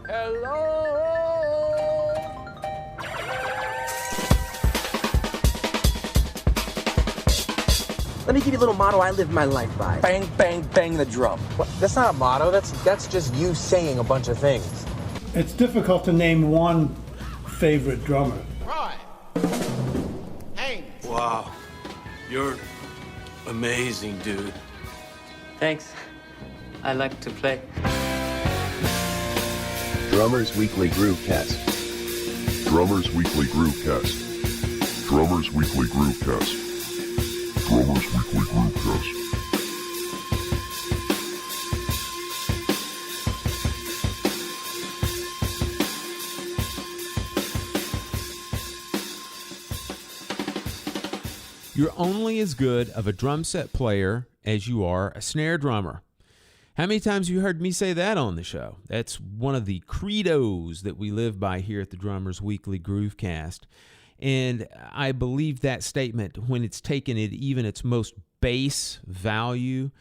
Hello? Let me give you a little motto I live my life by. Bang, bang, bang the drum. What? That's not a motto. That's just you saying a bunch of things. It's difficult to name one favorite drummer. Roy. Hey. Wow. You're amazing, dude. Thanks. I like to play. Drummers Weekly Groovecast. Drummers Weekly Groovecast. Drummers Weekly Groovecast. Drummers Weekly Groovecast. You're only as good of a drum set player as you are a snare drummer. How many times have you heard me say that on the show? That's one of the credos that we live by here at the Drummers Weekly Groovecast. And I believe that statement, when it's taken at even its most base value,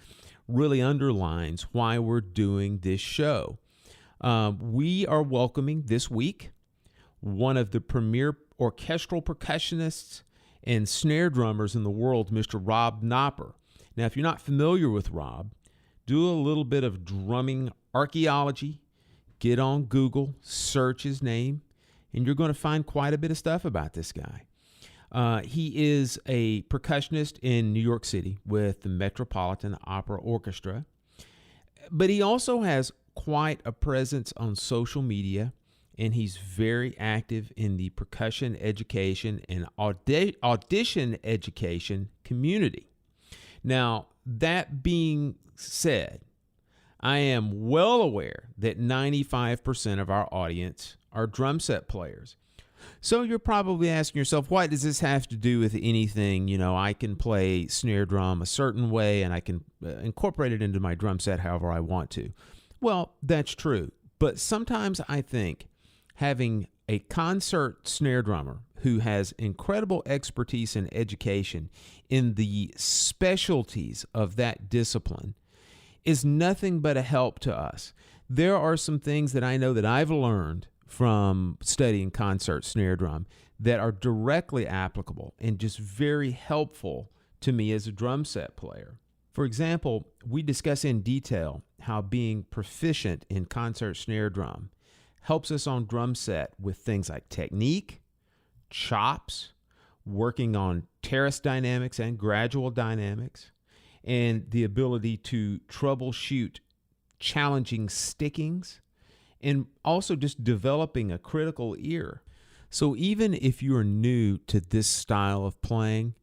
really underlines why we're doing this show. We are welcoming this week one of the premier orchestral percussionists and snare drummers in the world, Mr. Rob Knopper. Now, if you're not familiar with Rob, do a little bit of drumming archaeology, get on Google, search his name, and you're going to find quite a bit of stuff about this guy. He is a percussionist in New York City with the Metropolitan Opera Orchestra, but he also has quite a presence on social media, and he's very active in the percussion education and audition education community. Now, that being said, I am well aware that 95% of our audience are drum set players. So you're probably asking yourself, what does this have to do with anything? You know, I can play snare drum a certain way and I can incorporate it into my drum set however I want to. Well, that's true. But sometimes I think having a concert snare drummer who has incredible expertise and education in the specialties of that discipline is nothing but a help to us. There are some things that I know that I've learned from studying concert snare drum that are directly applicable and just very helpful to me as a drum set player. For example, we discuss in detail how being proficient in concert snare drum helps us on drum set with things like technique, chops, working on terrace dynamics and gradual dynamics, and the ability to troubleshoot challenging stickings, and also just developing a critical ear. So even if you are new to this style of playing,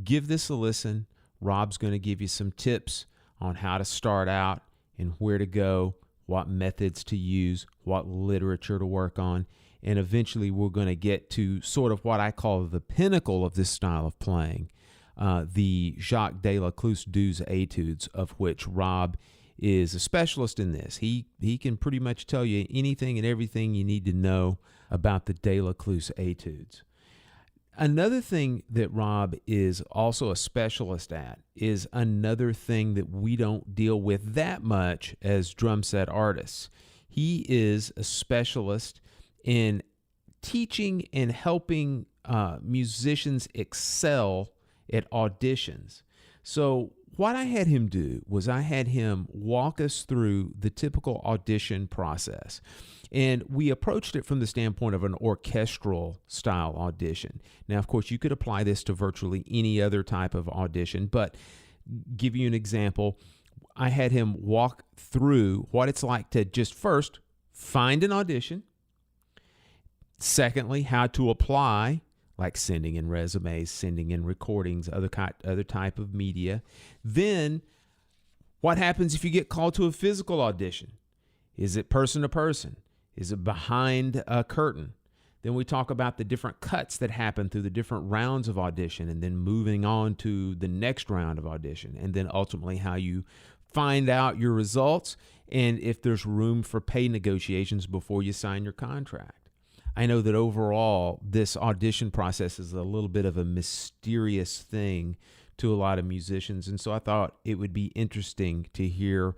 give this a listen. Rob's going to give you some tips on how to start out and where to go, what methods to use, what literature to work on, and eventually we're going to get to sort of what I call the pinnacle of this style of playing, the Jacques Delecluse Douze Etudes, of which Rob is a specialist in this. He can pretty much tell you anything and everything you need to know about the Delecluse Etudes. Another thing that Rob is also a specialist at is another thing that we don't deal with that much as drum set artists. He is a specialist in teaching and helping musicians excel at auditions. So what I had him do was I had him walk us through the typical audition process. And we approached it from the standpoint of an orchestral style audition. Now, of course, you could apply this to virtually any other type of audition, but give you an example, I had him walk through what it's like to just first find an audition. Secondly, how to apply, like sending in resumes, sending in recordings, other type of media. Then, what happens if you get called to a physical audition? Is it person to person? Is it behind a curtain? Then we talk about the different cuts that happen through the different rounds of audition, and then moving on to the next round of audition, and then ultimately how you find out your results and if there's room for pay negotiations before you sign your contract. I know that overall, this audition process is a little bit of a mysterious thing to a lot of musicians, and so I thought it would be interesting to hear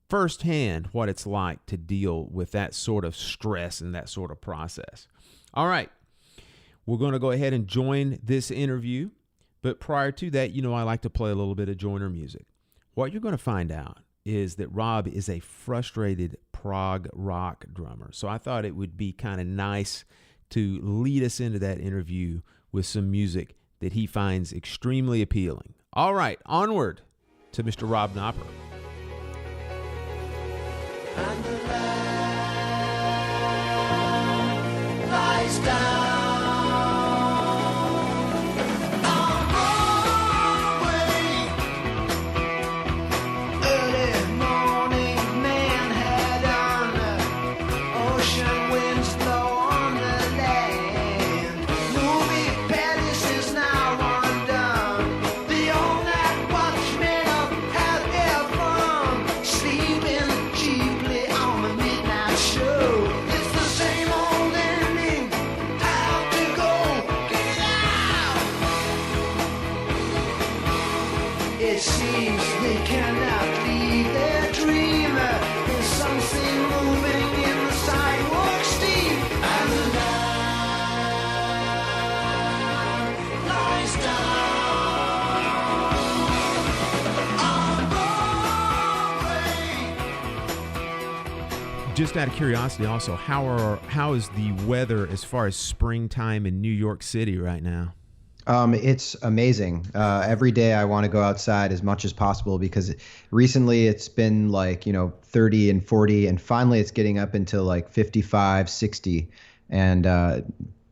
firsthand what it's like to deal with that sort of stress and that sort of process. All right. We're going to go ahead and join this interview. But prior to that, I like to play a little bit of joiner music. What you're going to find out is that Rob is a frustrated prog rock drummer. So I thought it would be kind of nice to lead us into that interview with some music that he finds extremely appealing. All right, onward to Mr. Rob Knopper. And the land lies down. Just out of curiosity also, how is the weather as far as springtime in New York City right now? It's amazing. Every day I want to go outside as much as possible because recently it's been like, 30 and 40, and finally it's getting up into like 55, 60, and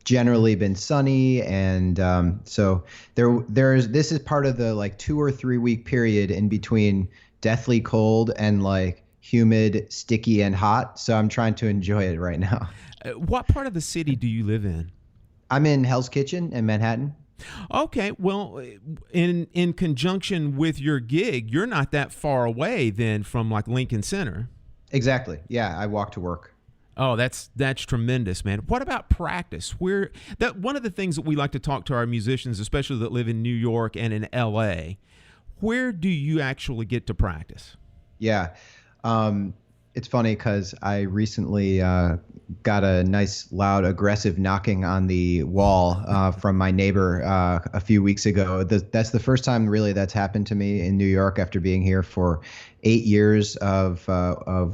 generally been sunny. And so this is part of the like 2 or 3 week period in between deathly cold and like humid, sticky, and hot. So I'm trying to enjoy it right now. What part of the city do you live in? I'm in Hell's Kitchen in Manhattan. Okay, well, in conjunction with your gig, you're not that far away then from like Lincoln Center. Exactly. Yeah, I walk to work. Oh, that's tremendous, man. What about practice? One of the things that we like to talk to our musicians, especially that live in New York and in LA, where do you actually get to practice? Yeah. It's funny because I recently got a nice, loud, aggressive knocking on the wall from my neighbor a few weeks ago. That's the first time really that's happened to me in New York after being here for 8 years of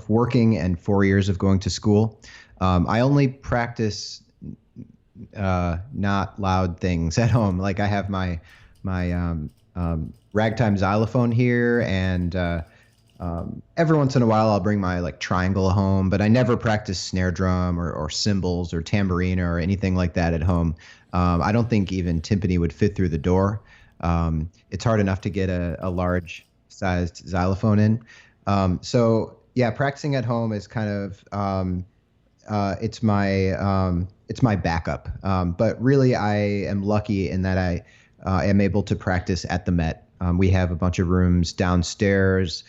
working and 4 years of going to school. I only practice not loud things at home. Like I have my ragtime xylophone here, and every once in a while I'll bring my like triangle home, but I never practice snare drum or cymbals or tambourine or anything like that at home. I don't think even timpani would fit through the door. It's hard enough to get a large sized xylophone in. So yeah, practicing at home is kind of, it's my backup. But really I am lucky in that I am able to practice at the Met. We have a bunch of rooms downstairs.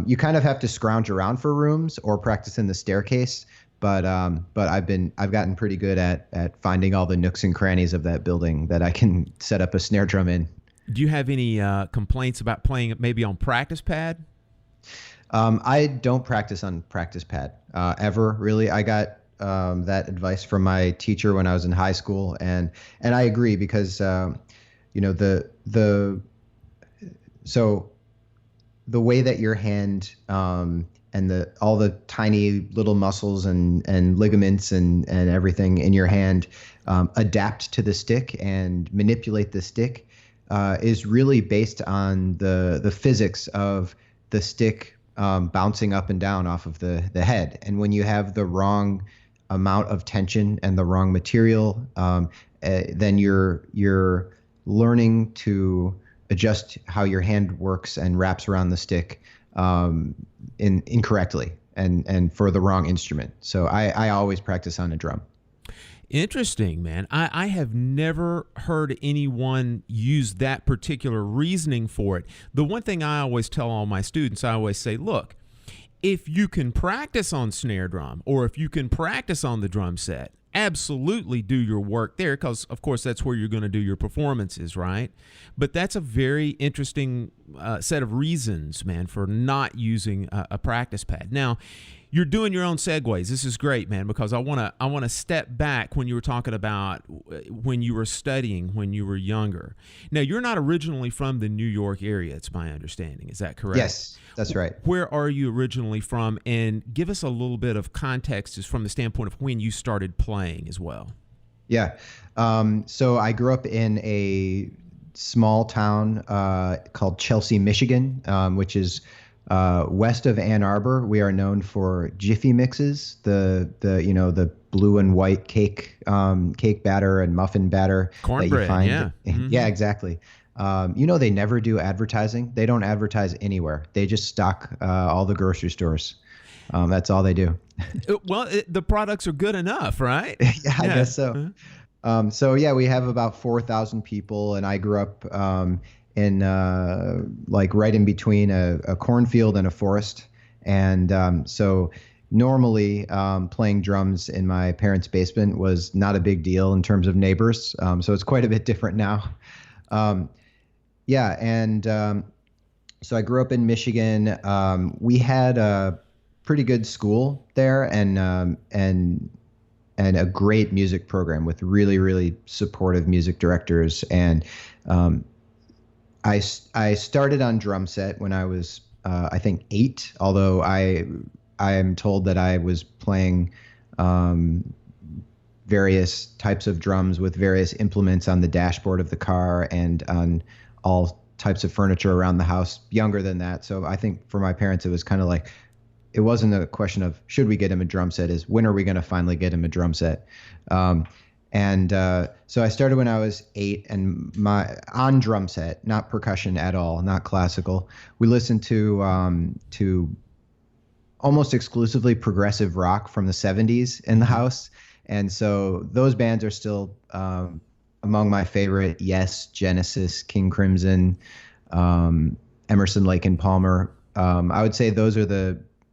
You kind of have to scrounge around for rooms or practice in the staircase, but I've gotten pretty good at finding all the nooks and crannies of that building that I can set up a snare drum in. Do you have any complaints about playing maybe on practice pad? I don't practice on practice pad ever, really. I got that advice from my teacher when I was in high school, and I agree because the way that your hand and all the tiny little muscles and ligaments and everything in your hand adapt to the stick and manipulate the stick is really based on the physics of the stick bouncing up and down off of the head. And when you have the wrong amount of tension and the wrong material, then you're learning to adjust how your hand works and wraps around the stick incorrectly and for the wrong instrument. So I always practice on a drum. Interesting, man. I have never heard anyone use that particular reasoning for it. The one thing I always tell all my students, I always say, look, if you can practice on snare drum or if you can practice on the drum set absolutely do your work there because, of course, that's where you're going to do your performances, right? But that's a very interesting set of reasons, man, for not using a practice pad. Now, you're doing your own segues. This is great, man, because I want to step back when you were talking about when you were studying when you were younger. Now, you're not originally from the New York area, it's my understanding. Is that correct? Yes, that's right. Where are you originally from? And give us a little bit of context from the standpoint of when you started playing as well. Yeah. So I grew up in a small town called Chelsea, Michigan, which is west of Ann Arbor. We are known for Jiffy mixes, the blue and white cake batter and muffin batter cornbread. That you find. Yeah, mm-hmm. Yeah, exactly. They never do advertising. They don't advertise anywhere. They just stock all the grocery stores. That's all they do. Well, the products are good enough, right? Yeah, I guess so. Uh-huh. We have about 4,000 people, and I grew up in right in between a cornfield and a forest. And so normally playing drums in my parents' basement was not a big deal in terms of neighbors. So it's quite a bit different now. So I grew up in Michigan. We had a pretty good school there and a great music program with really, really supportive music directors. And I started on drum set when I was, I think 8, although I am told that I was playing various types of drums with various implements on the dashboard of the car and on all types of furniture around the house younger than that. So I think for my parents, it was kind of like, it wasn't a question of should we get him a drum set, is when are we going to finally get him a drum set? So I started when I was 8 and on drum set, not percussion at all, not classical. We listened to almost exclusively progressive rock from the 70s in the house. And so those bands are still among my favorite. Yes, Genesis, King Crimson, Emerson, Lake and Palmer. I would say those are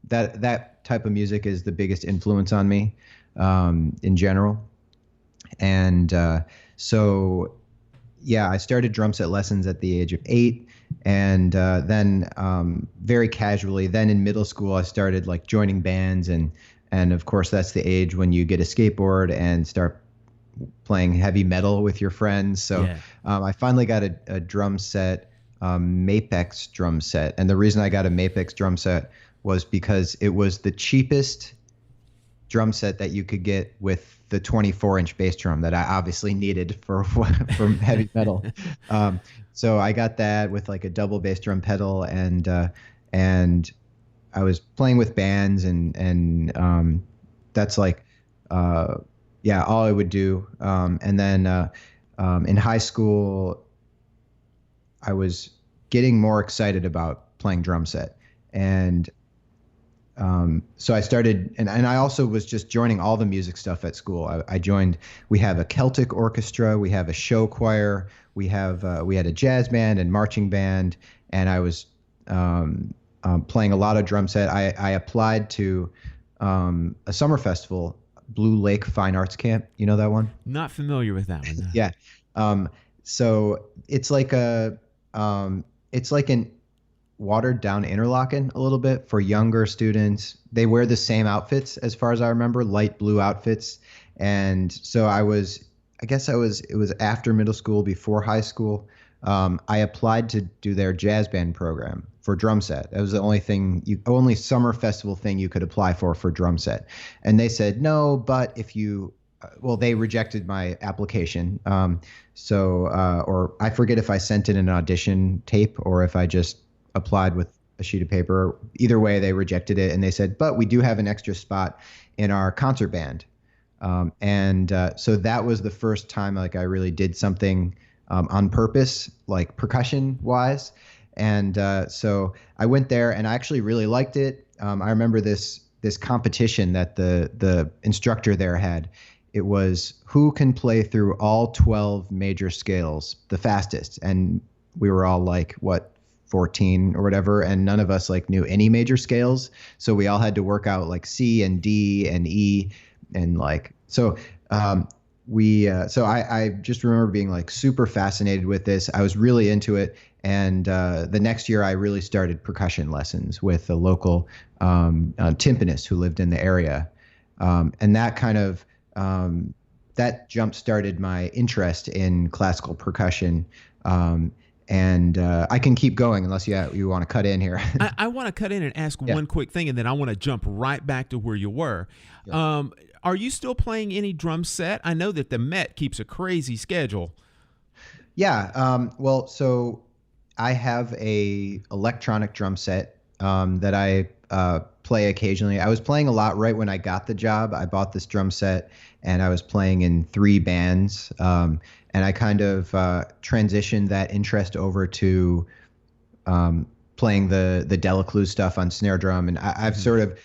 that type of music is the biggest influence on me in general. And I started drum set lessons at the age of 8. And then very casually, then in middle school, I started like joining bands. And of course, that's the age when you get a skateboard and start playing heavy metal with your friends. So I finally got a drum set, Mapex drum set. And the reason I got a Mapex drum set was because it was the cheapest drum set that you could get with the 24-inch bass drum that I obviously needed for heavy metal. So I got that with like a double bass drum pedal, and I was playing with bands, and that's like all I would do. And then in high school, I was getting more excited about playing drum set, and so I started, and I also was just joining all the music stuff at school. I joined, we have a Celtic orchestra, we have a show choir, we had a jazz band and marching band, and I was playing a lot of drum set. I applied to a summer festival, Blue Lake Fine Arts Camp. You know that one? Not familiar with that one. No. Yeah. So it's like an watered down Interlaken a little bit for younger students. They wear the same outfits as far as I remember, light blue outfits. And so it was after middle school, before high school. I applied to do their jazz band program for drum set. That was the only summer festival thing you could apply for drum set. And they said, no, but if you, they rejected my application. Or I forget if I sent in an audition tape or if I just applied with a sheet of paper. Either way, they rejected it, and they said, but we do have an extra spot in our concert band. So that was the first time like I really did something on purpose, like percussion wise. And so I went there and I actually really liked it. I remember this competition that the instructor there had. It was who can play through all 12 major scales the fastest. And we were all like, 14 or whatever, and none of us like knew any major scales. So we all had to work out like C and D and E and like So I just remember being like super fascinated with this. I was really into it. And the next year, I really started percussion lessons with a local timpanist who lived in the area. And that kind of that jump started my interest in classical percussion. And I can keep going unless you want to cut in here. I want to cut in and ask one quick thing, and then I want to jump right back to where you were. Yeah. Are you still playing any drum set? I know that the Met keeps a crazy schedule. Yeah. Well, so I have a electronic drum set that I play occasionally. I was playing a lot right when I got the job. I bought this drum set, and I was playing in 3 bands. And I kind of transitioned that interest over to playing the Delecluse stuff on snare drum. And I've sort of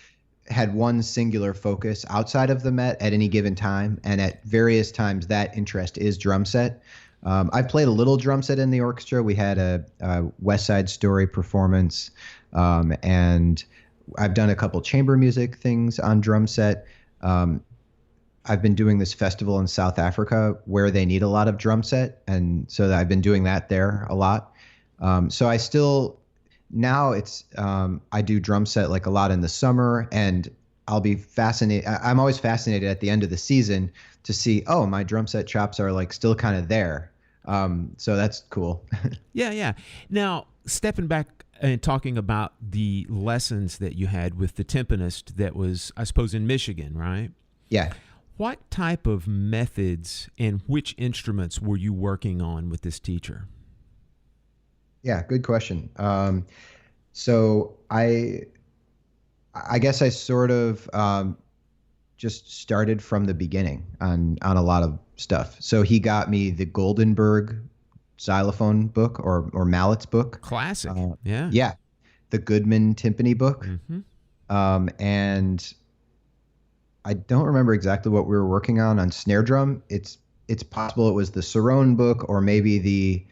had one singular focus outside of the Met at any given time. And at various times, that interest is drum set. I've played a little drum set in the orchestra. We had a West Side Story performance, and I've done a couple chamber music things on drum set. I've been doing this festival in South Africa where they need a lot of drum set, and so I've been doing that there a lot. So I still now it's I do drum set like a lot in the summer, and I'll be fascinated. I'm always fascinated at the end of the season to see, oh, my drum set chops are like still kind of there. So that's cool. Yeah. Now, stepping back and talking about the lessons that you had with the timpanist that was, I suppose, in Michigan, right? Yeah. What type of methods and which instruments were you working on with this teacher? Yeah, good question. So I guess I sort of just started from the beginning on a lot of stuff. So he got me the Goldenberg xylophone book or Mallet's book. Classic. Yeah. Yeah. The Goodman timpani book. Mm-hmm. And I don't remember exactly what we were working on snare drum. It's possible it was the Cerrone book, or maybe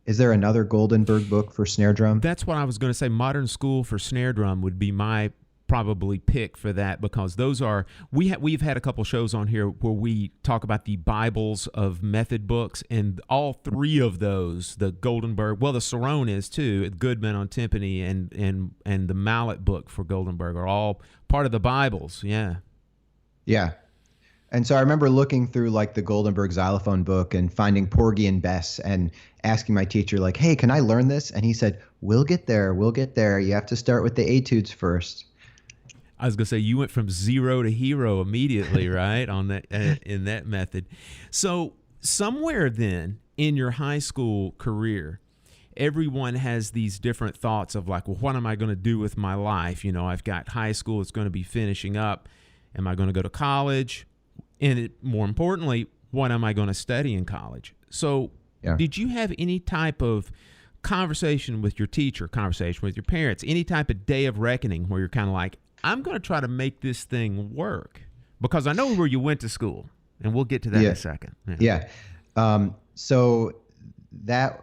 is there another Goldenberg book for snare drum? That's what I was going to say. Modern School for Snare Drum would be my probably pick for that, because those are we've had a couple shows on here where we talk about the Bibles of method books, and all 3 of those, the Goldenberg, well, the Cerrone is too, Goodman on timpani, and the Mallet book for Goldenberg are all part of the Bibles. Yeah. And so I remember looking through like the Goldenberg xylophone book and finding Porgy and Bess and asking my teacher like, hey, can I learn this? And he said, we'll get there. You have to start with the etudes first. I was going to say, you went from zero to hero immediately, right? On that, in that method. So somewhere then in your high school career, everyone has these different thoughts of like, well, what am I going to do with my life? You know, I've got high school, it's going to be finishing up. Am I going to go to college? And more importantly, what am I going to study in college? So Did you have any type of conversation with your teacher, conversation with your parents, any type of day of reckoning where you're kind of like, I'm going to try to make this thing work? Because I know where you went to school, and we'll get to that in a second. Yeah. So that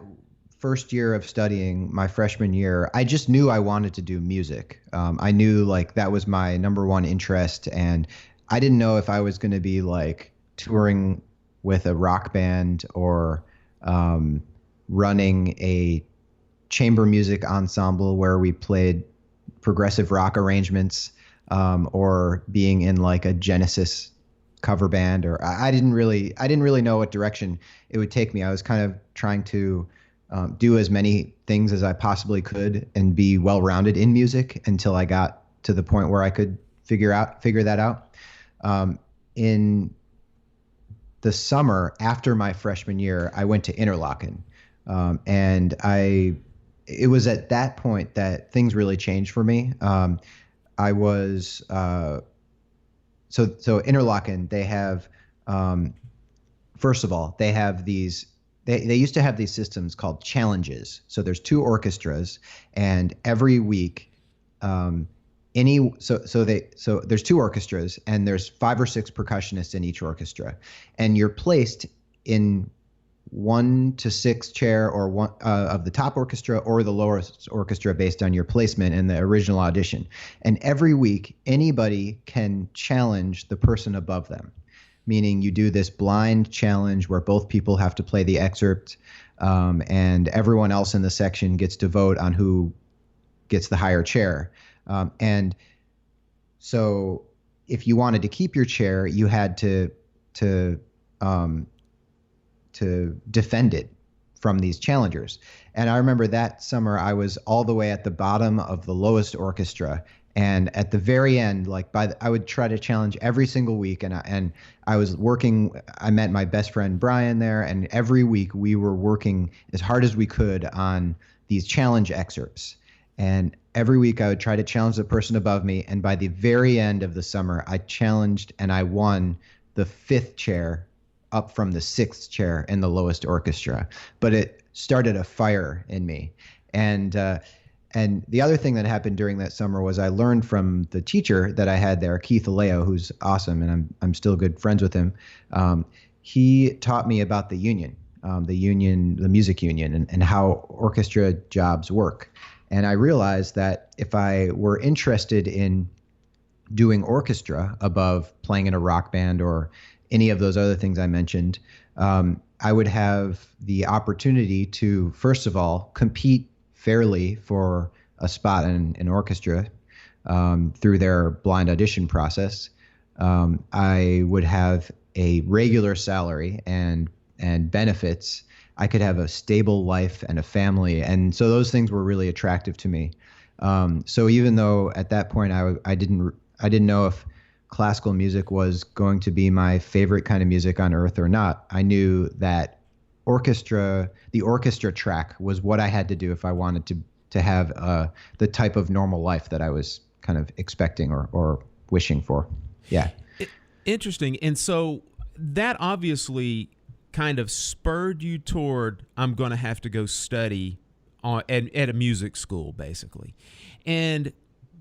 first year of studying, my freshman year, I just knew I wanted to do music. I knew like that was my number one interest, and I didn't know if I was going to be like touring with a rock band or running a chamber music ensemble where we played progressive rock arrangements, or being in like a Genesis cover band, or I didn't really know what direction it would take me. I was kind of trying to do as many things as I possibly could and be well-rounded in music until I got to the point where I could figure that out. In the summer after my freshman year, I went to Interlochen, and it was at that point that things really changed for me. I was so Interlochen, they have first of all, they have these. They used to have these systems called challenges. So there's 2 orchestras, and every week, so there's 2 orchestras, and there's 5 or 6 percussionists in each orchestra, and you're placed in 1 to 6 chair or one of the top orchestra or the lowest orchestra based on your placement in the original audition. And every week, anybody can challenge the person above them. meaning you do this blind challenge where both people have to play the excerpt, and everyone else in the section gets to vote on who gets the higher chair. And so if you wanted to keep your chair, you had to defend it from these challengers. And I remember that summer I was all the way at the bottom of the lowest orchestra. And at the very end, I would try to challenge every single week. And I was working, I met my best friend Brian there, and every week we were working as hard as we could on these challenge excerpts. And every week I would try to challenge the person above me. And by the very end of the summer, I challenged and I won the 5th chair up from the 6th chair in the lowest orchestra. But it started a fire in me. And the other thing that happened during that summer was I learned from the teacher that I had there, Keith Aleo, who's awesome, and I'm still good friends with him. He taught me about the union, the music union, and how orchestra jobs work. And I realized that if I were interested in doing orchestra above playing in a rock band or any of those other things I mentioned, I would have the opportunity to, first of all, compete fairly for a spot in an orchestra through their blind audition process. I would have a regular salary and benefits. I could have a stable life and a family. And so those things were really attractive to me. So even though at that point I didn't know if classical music was going to be my favorite kind of music on earth or not, I knew that the orchestra track was what I had to do if I wanted to have the type of normal life that I was kind of expecting or wishing for. Yeah. Interesting. And so that obviously kind of spurred you toward, I'm going to have to go study at a music school, basically. And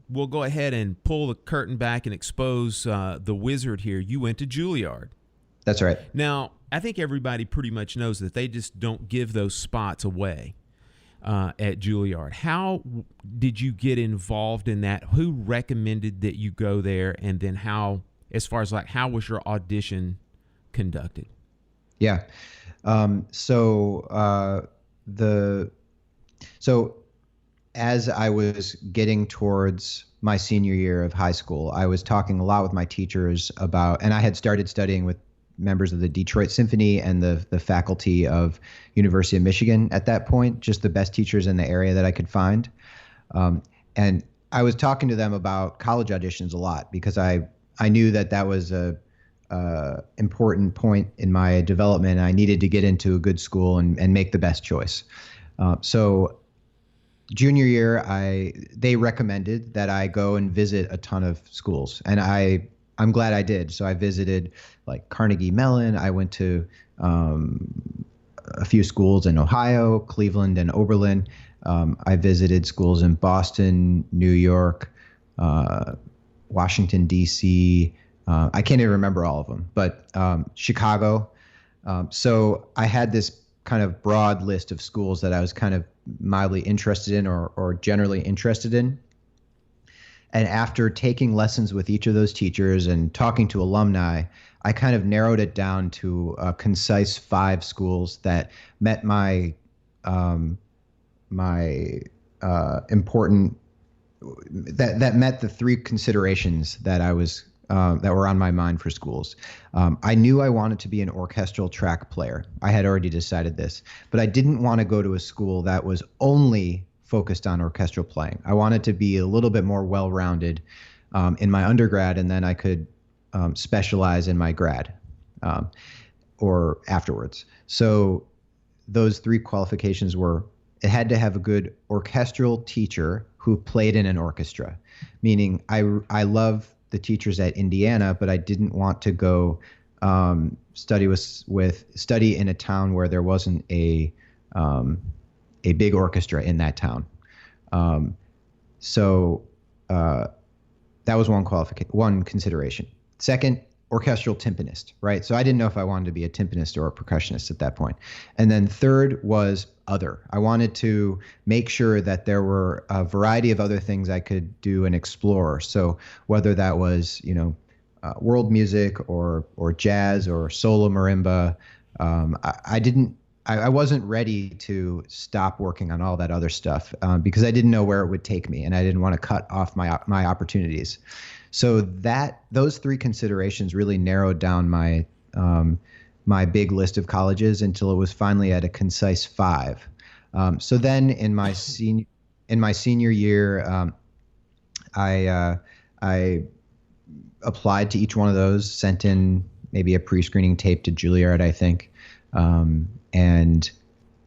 we'll go ahead and pull the curtain back and expose the wizard here. You went to Juilliard. That's right. Now, I think everybody pretty much knows that they just don't give those spots away at Juilliard. How did you get involved in that? Who recommended that you go there? And then how was your audition conducted? Yeah. So as I was getting towards my senior year of high school, I was talking a lot with my teachers about, and I had started studying with members of the Detroit Symphony and the faculty of University of Michigan at that point, just the best teachers in the area that I could find. And I was talking to them about college auditions a lot because I knew that was a important point in my development. I needed to get into a good school and make the best choice. So junior year, they recommended that I go and visit a ton of schools, and I'm glad I did. So I visited like Carnegie Mellon. I went to a few schools in Ohio, Cleveland, and Oberlin. I visited schools in Boston, New York, Washington, D.C. I can't even remember all of them, but Chicago. So I had this kind of broad list of schools that I was kind of mildly interested in or generally interested in. And after taking lessons with each of those teachers and talking to alumni, I kind of narrowed it down to a concise 5 schools that met my important that met the 3 considerations that I was that were on my mind for schools. I knew I wanted to be an orchestral track player. I had already decided this, but I didn't want to go to a school that was only focused on orchestral playing. I wanted to be a little bit more well-rounded in my undergrad, and then I could specialize in my grad or afterwards. So those 3 qualifications were, it had to have a good orchestral teacher who played in an orchestra, meaning I love the teachers at Indiana, but I didn't want to go study in a town where there wasn't a big orchestra in that town. So that was one consideration. Second, orchestral timpanist, right? So I didn't know if I wanted to be a timpanist or a percussionist at that point. And then third was other. I wanted to make sure that there were a variety of other things I could do and explore. So whether that was, world music or jazz or solo marimba. I wasn't ready to stop working on all that other stuff because I didn't know where it would take me, and I didn't want to cut off my opportunities. So those three considerations really narrowed down my big list of colleges until it was finally at a concise 5. So then in my senior year, I applied to each one of those, sent in maybe a pre-screening tape to Juilliard, I think. And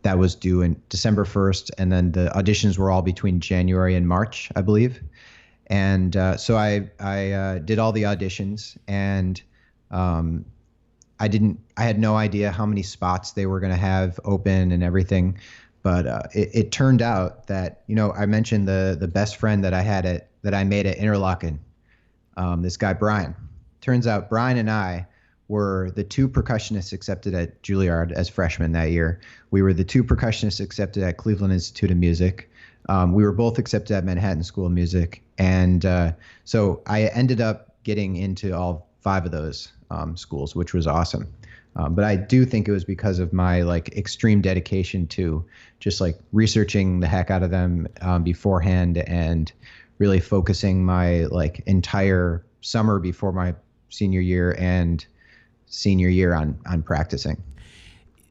that was due in December 1st. And then the auditions were all between January and March, I believe. And so I did all the auditions, and I had no idea how many spots they were going to have open and everything. But it turned out that, I mentioned the best friend that I made at Interlochen, this guy, Brian. Turns out Brian and I were the 2 percussionists accepted at Juilliard as freshmen that year. We were the 2 percussionists accepted at Cleveland Institute of Music. We were both accepted at Manhattan School of Music. And so I ended up getting into all 5 of those schools, which was awesome. But I do think it was because of my extreme dedication to just researching the heck out of them beforehand, and really focusing my entire summer before my senior year and senior year on practicing.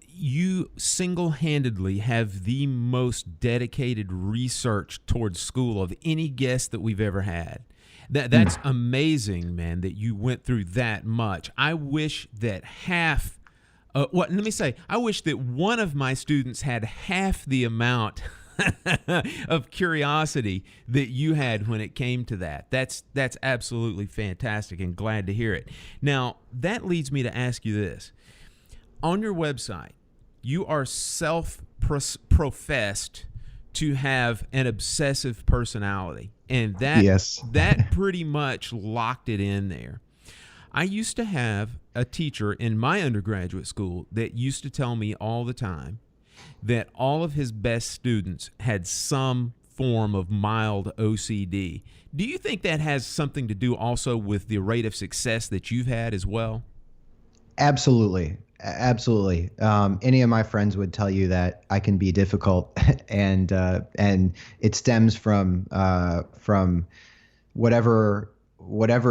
You single-handedly have the most dedicated research towards school of any guest that we've ever had. That's amazing, man, that you went through that much. I wish that I wish that one of my students had half the amount of curiosity that you had when it came to that. That's absolutely fantastic, and glad to hear it. Now, that leads me to ask you this. On your website, you are self-professed to have an obsessive personality, and that pretty much locked it in there. I used to have a teacher in my undergraduate school that used to tell me all the time that all of his best students had some form of mild OCD. Do you think that has something to do also with the rate of success that you've had as well? Absolutely. Any of my friends would tell you that I can be difficult, and it stems from whatever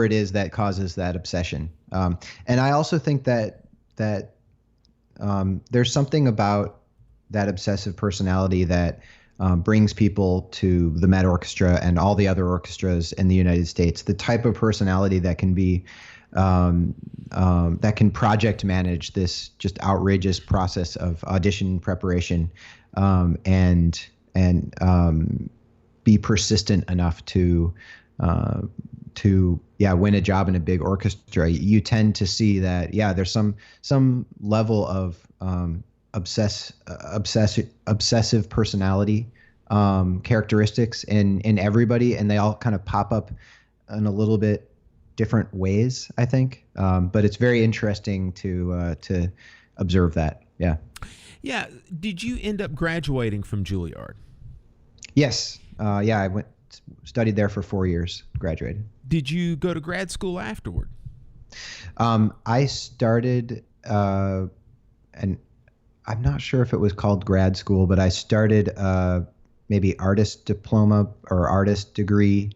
it is that causes that obsession. And I also think that there's something about that obsessive personality that brings people to the Met Orchestra and all the other orchestras in the United States. The type of personality that can be that can project manage this just outrageous process of audition preparation, and be persistent enough to win a job in a big orchestra. You tend to see that there's some level of obsessive personality characteristics in everybody, and they all kind of pop up in a little bit different ways, I think. But it's very interesting to observe that. Yeah. Did you end up graduating from Juilliard? Yes. I studied there for 4 years, graduated. Did you go to grad school afterward? I started, and I'm not sure if it was called grad school, but I started maybe artist diploma or artist degree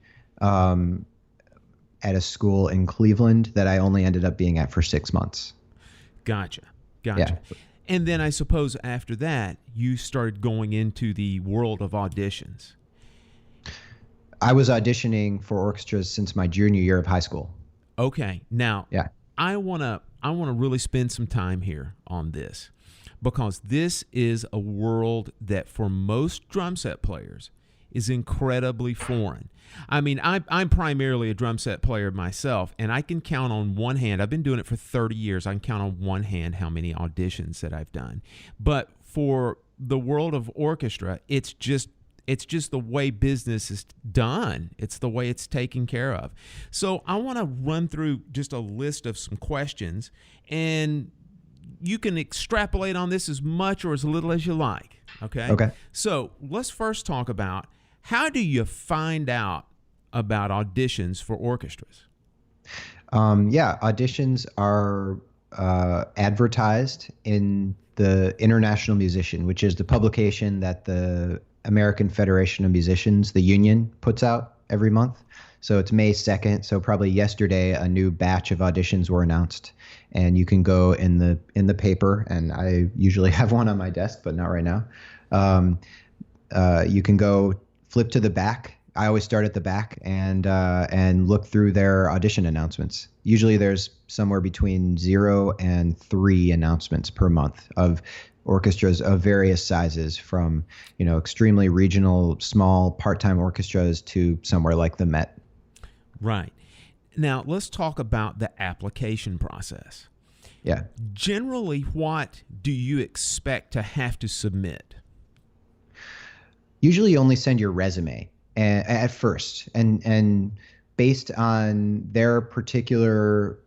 at a school in Cleveland that I only ended up being at for 6 months. Gotcha. Yeah. And then I suppose after that, you started going into the world of auditions. I was auditioning for orchestras since my junior year of high school. Okay. Now, I want to really spend some time here on this, because this is a world that for most drum set players is incredibly foreign. I mean, I'm primarily a drum set player myself, and I can count on one hand. I've been doing it for 30 years. I can count on one hand how many auditions that I've done. But for the world of orchestra, it's just the way business is done. It's the way it's taken care of. So I want to run through just a list of some questions, and you can extrapolate on this as much or as little as you like. Okay. So let's first talk about, how do you find out about auditions for orchestras? Yeah, auditions are advertised in the International Musician, which is the publication that the American Federation of Musicians, the union, puts out every month. So it's May 2nd. So probably yesterday, a new batch of auditions were announced, and you can go in the paper. And I usually have one on my desk, but not right now. You can go flip to the back. I always start at the back and look through their audition announcements. Usually there's somewhere between 0 and 3 announcements per month of orchestras of various sizes, from extremely regional, small part-time orchestras to somewhere like the Met. Right. Now let's talk about the application process. Yeah. Generally, what do you expect to have to submit? Usually you only send your resume at first, and based on their particular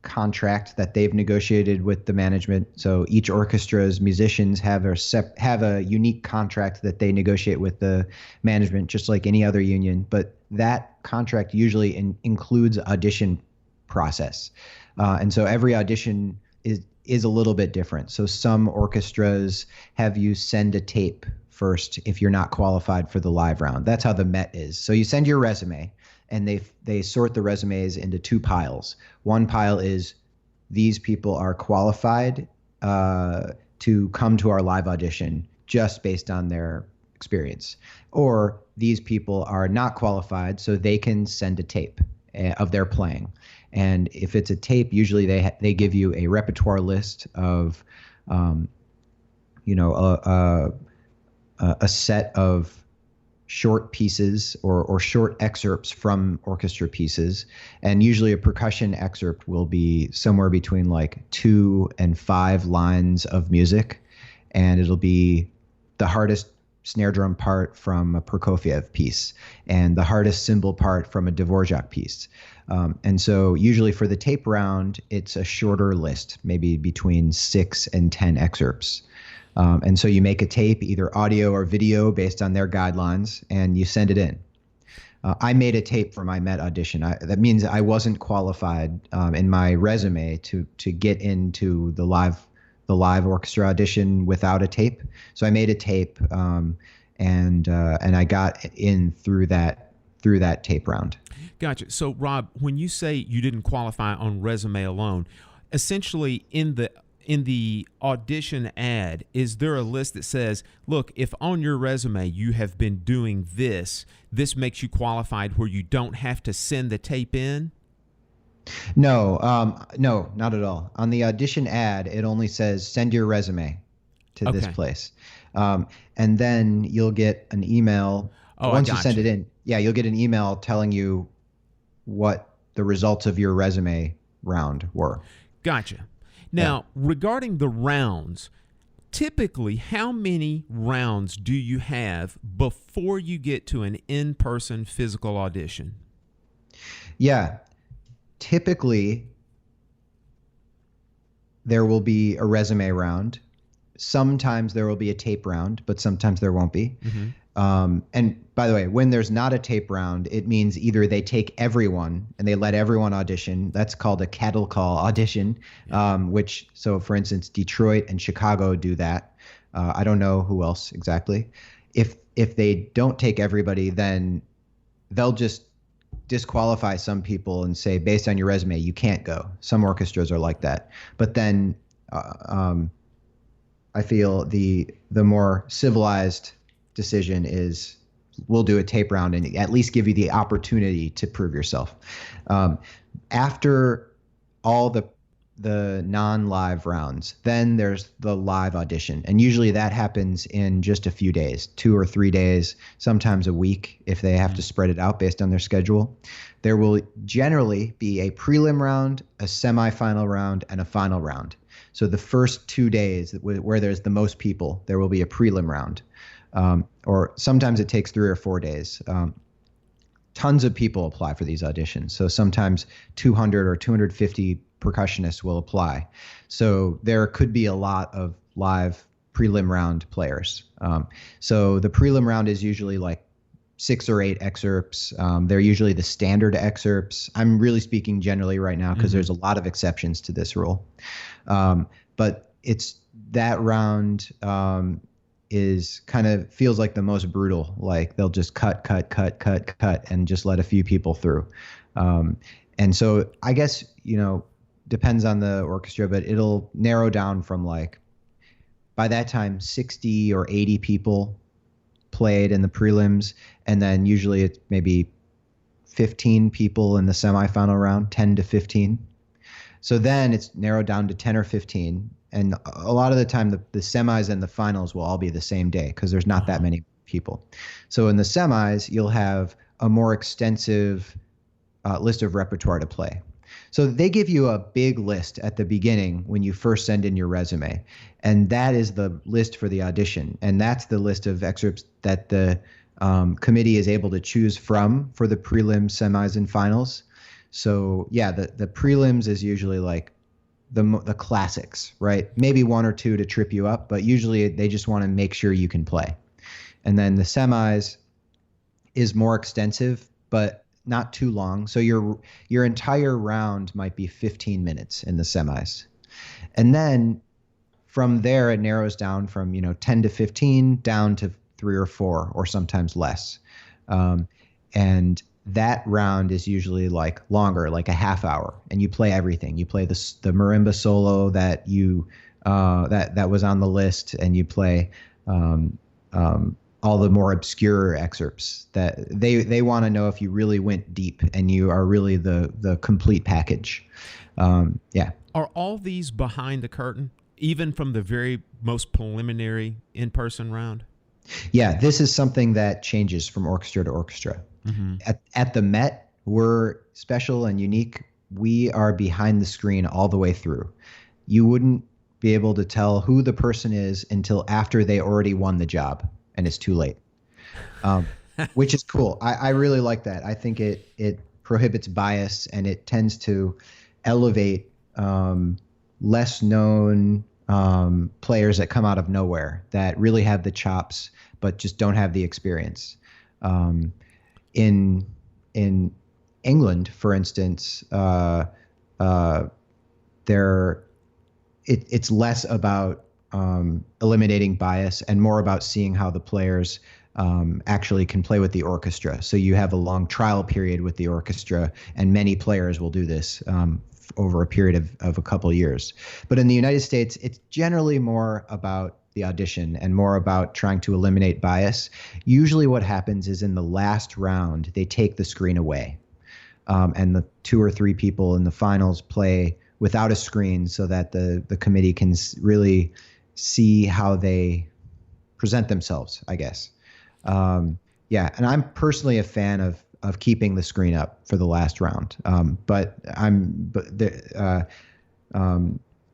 contract that they've negotiated with the management. So each orchestra's musicians have a unique contract that they negotiate with the management, just like any other union. But that contract usually includes audition process, and so every audition is a little bit different. So some orchestras have you send a tape first if you're not qualified for the live round. That's how the Met is. So you send your resume, and they sort the resumes into 2 piles. One pile is, these people are qualified to come to our live audition just based on their experience, or these people are not qualified, so they can send a tape of their playing. And if it's a tape, usually they give you a repertoire list of a set of short pieces or short excerpts from orchestra pieces. And usually a percussion excerpt will be somewhere between like 2 and 5 lines of music. And it'll be the hardest snare drum part from a Prokofiev piece and the hardest cymbal part from a Dvorak piece. And so usually for the tape round, it's a shorter list, maybe between 6 and 10 excerpts. And so you make a tape, either audio or video, based on their guidelines, and you send it in. I made a tape for my Met audition. That means I wasn't qualified in my resume to get into the live orchestra audition without a tape. So I made a tape, and I got in through that tape round. Gotcha. So Rob, when you say you didn't qualify on resume alone, essentially in the audition ad, is there a list that says, look, if on your resume you have been doing this makes you qualified where you don't have to send the tape in? No, not at all. On the audition ad, it only says send your resume to this place. And then you'll get an email. Once you send it in, you'll get an email telling you what the results of your resume round were. Gotcha. Now, regarding the rounds, typically how many rounds do you have before you get to an in-person physical audition? Yeah. Typically, there will be a resume round. Sometimes there will be a tape round, but sometimes there won't be. Mm-hmm. And by the way, when there's not a tape round, it means either they take everyone and they let everyone audition. That's called a cattle call audition, so for instance, Detroit and Chicago do that. I don't know who else exactly. If they don't take everybody, then they'll just disqualify some people and say, based on your resume, you can't go. Some orchestras are like that. But then I feel the more civilized decision is we'll do a tape round and at least give you the opportunity to prove yourself. After all the non-live rounds, then there's the live audition. And usually that happens in just a few days, 2 or 3 days, sometimes a week if they have to spread it out based on their schedule. There will generally be a prelim round, a semifinal round, and a final round. So the first 2 days where there's the most people, there will be a prelim round. Or sometimes it takes 3 or 4 days. Tons of people apply for these auditions. So sometimes 200 or 250 percussionists will apply. So there could be a lot of live prelim round players. So the prelim round is usually like 6 or 8 excerpts. They're usually the standard excerpts. I'm really speaking generally right now because there's a lot of exceptions to this rule. But it's that round is kind of feels like the most brutal. Like they'll just cut, and just let a few people through. And so I guess, depends on the orchestra, but it'll narrow down from like, by that time, 60 or 80 people played in the prelims, and then usually it's maybe 15 people in the semifinal round, 10 to 15. So then it's narrowed down to 10 or 15, and a lot of the time the semis and the finals will all be the same day because there's not that many people. So in the semis, you'll have a more extensive list of repertoire to play. So they give you a big list at the beginning when you first send in your resume, and that is the list for the audition, and that's the list of excerpts that the committee is able to choose from for the prelims, semis, and finals. So yeah, the prelims is usually like the classics, right? Maybe 1 or 2 to trip you up, but usually they just want to make sure you can play. And then the semis is more extensive, but not too long. So your entire round might be 15 minutes in the semis. And then from there, it narrows down from, 10 to 15 down to 3 or 4, or sometimes less. And that round is usually like longer, like a half hour, and you play everything. You play the marimba solo that that was on the list, and you play all the more obscure excerpts that they want to know if you really went deep and you are really the complete package. Yeah. Are all these behind the curtain, even from the very most preliminary in-person round? Yeah, this is something that changes from orchestra to orchestra. Mm-hmm. At the Met, we're special and unique. We are behind the screen all the way through. You wouldn't be able to tell who the person is until after they already won the job, and it's too late, which is cool. I really like that. I think it prohibits bias, and it tends to elevate less known players that come out of nowhere that really have the chops but just don't have the experience. In England, for instance, it's less about eliminating bias and more about seeing how the players actually can play with the orchestra. So you have a long trial period with the orchestra, and many players will do this over a period of a couple of years. But in the United States, it's generally more about the audition and more about trying to eliminate bias. Usually what happens is in the last round, they take the screen away. And the 2 or 3 people in the finals play without a screen so that the committee can really see how they present themselves, I guess. Yeah, and I'm personally a fan of keeping the screen up for the last round.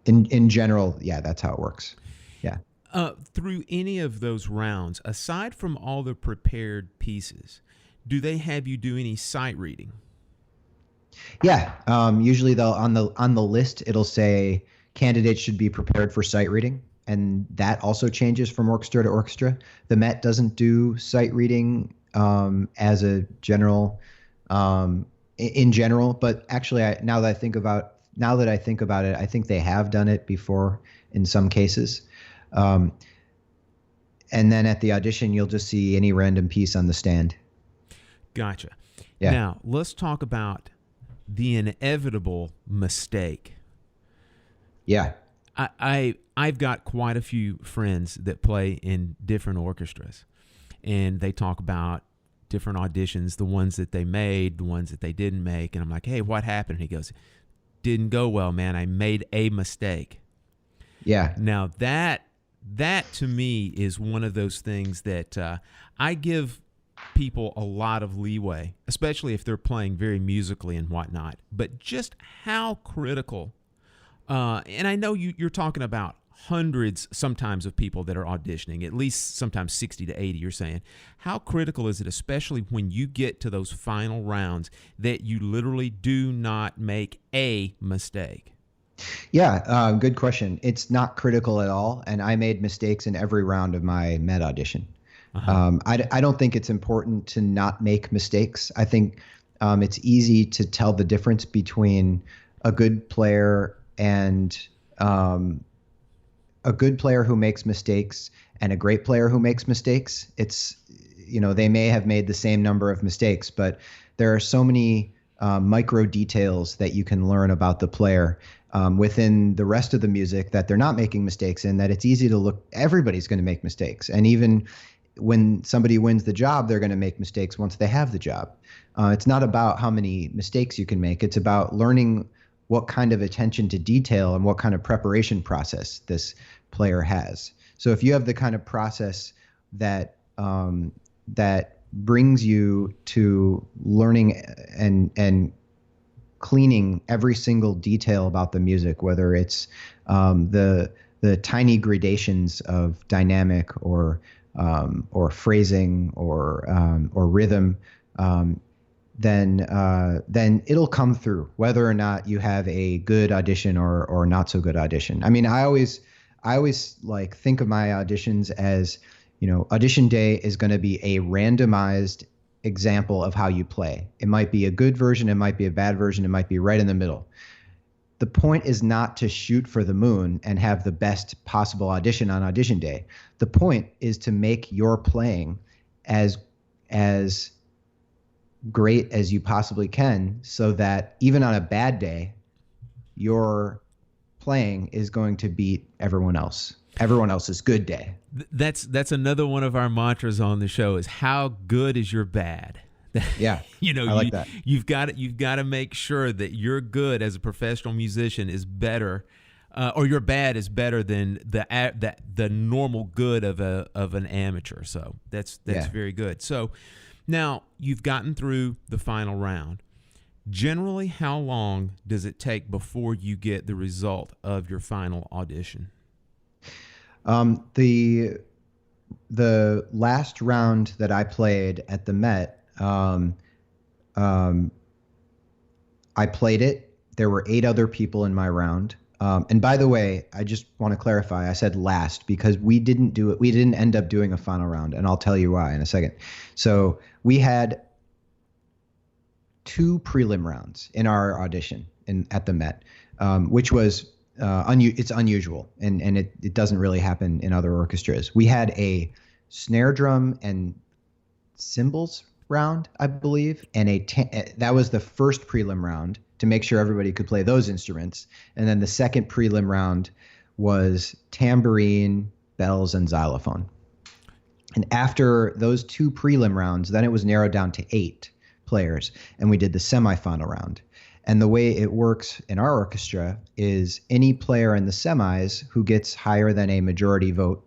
In general, yeah, that's how it works. Yeah. Through any of those rounds, aside from all the prepared pieces, do they have you do any sight reading? Yeah. Usually on the list, it'll say candidates should be prepared for sight reading. And that also changes from orchestra to orchestra. The Met doesn't do sight reading as a general, in general. But actually, now that I think about it, I think they have done it before in some cases. And then at the audition, you'll just see any random piece on the stand. Gotcha. Yeah. Now let's talk about the inevitable mistake. Yeah. I've got quite a few friends that play in different orchestras, and they talk about different auditions, the ones that they made, the ones that they didn't make. And I'm like, hey, what happened? And he goes, didn't go well, man. I made a mistake. Yeah. Now that to me is one of those things that I give people a lot of leeway, especially if they're playing very musically and whatnot. But just how critical, and I know you're talking about hundreds sometimes of people that are auditioning, at least sometimes 60 to 80, you're saying. How critical is it, especially when you get to those final rounds, that you literally do not make a mistake? Yeah, good question. It's not critical at all, and I made mistakes in every round of my Met audition. I don't think it's important to not make mistakes. I think it's easy to tell the difference between a good player and a good player who makes mistakes and a great player who makes mistakes. It's, they may have made the same number of mistakes, but there are so many micro details that you can learn about the player within the rest of the music that they're not making mistakes in, that it's easy to look, everybody's going to make mistakes. And even when somebody wins the job, they're going to make mistakes once they have the job. It's not about how many mistakes you can make. It's about learning what kind of attention to detail and what kind of preparation process this player has. So if you have the kind of process that that brings you to learning and cleaning every single detail about the music, whether it's the tiny gradations of dynamic or phrasing or rhythm, then it'll come through, whether or not you have a good audition or not so good audition. I mean, I always like think of my auditions as, audition day is going to be a randomized example of how you play. It might be a good version, it might be a bad version, it might be right in the middle. The point is not to shoot for the moon and have the best possible audition on audition day. The point is to make your playing as great as you possibly can, so that even on a bad day, your playing is going to beat everyone else's good day. That's another one of our mantras on the show, is how good is your bad? Yeah, I like that. You've got to make sure that your good as a professional musician is better, or your bad is better than the normal good of an amateur. So that's very good. So now you've gotten through the final round. Generally, how long does it take before you get the result of your final audition? The last round that I played at the Met, I played it. There were 8 other people in my round. And by the way, I just want to clarify, I said last because we didn't do it. We didn't end up doing a final round, and I'll tell you why in a second. So we had 2 prelim rounds in our audition at the Met, which was it's unusual, and it doesn't really happen in other orchestras. We had a snare drum and cymbals round, I believe, and that was the first prelim round to make sure everybody could play those instruments. And then the second prelim round was tambourine, bells, and xylophone. And after those 2 prelim rounds, then it was narrowed down to 8 players, and we did the semifinal round. And the way it works in our orchestra is any player in the semis who gets higher than a majority vote.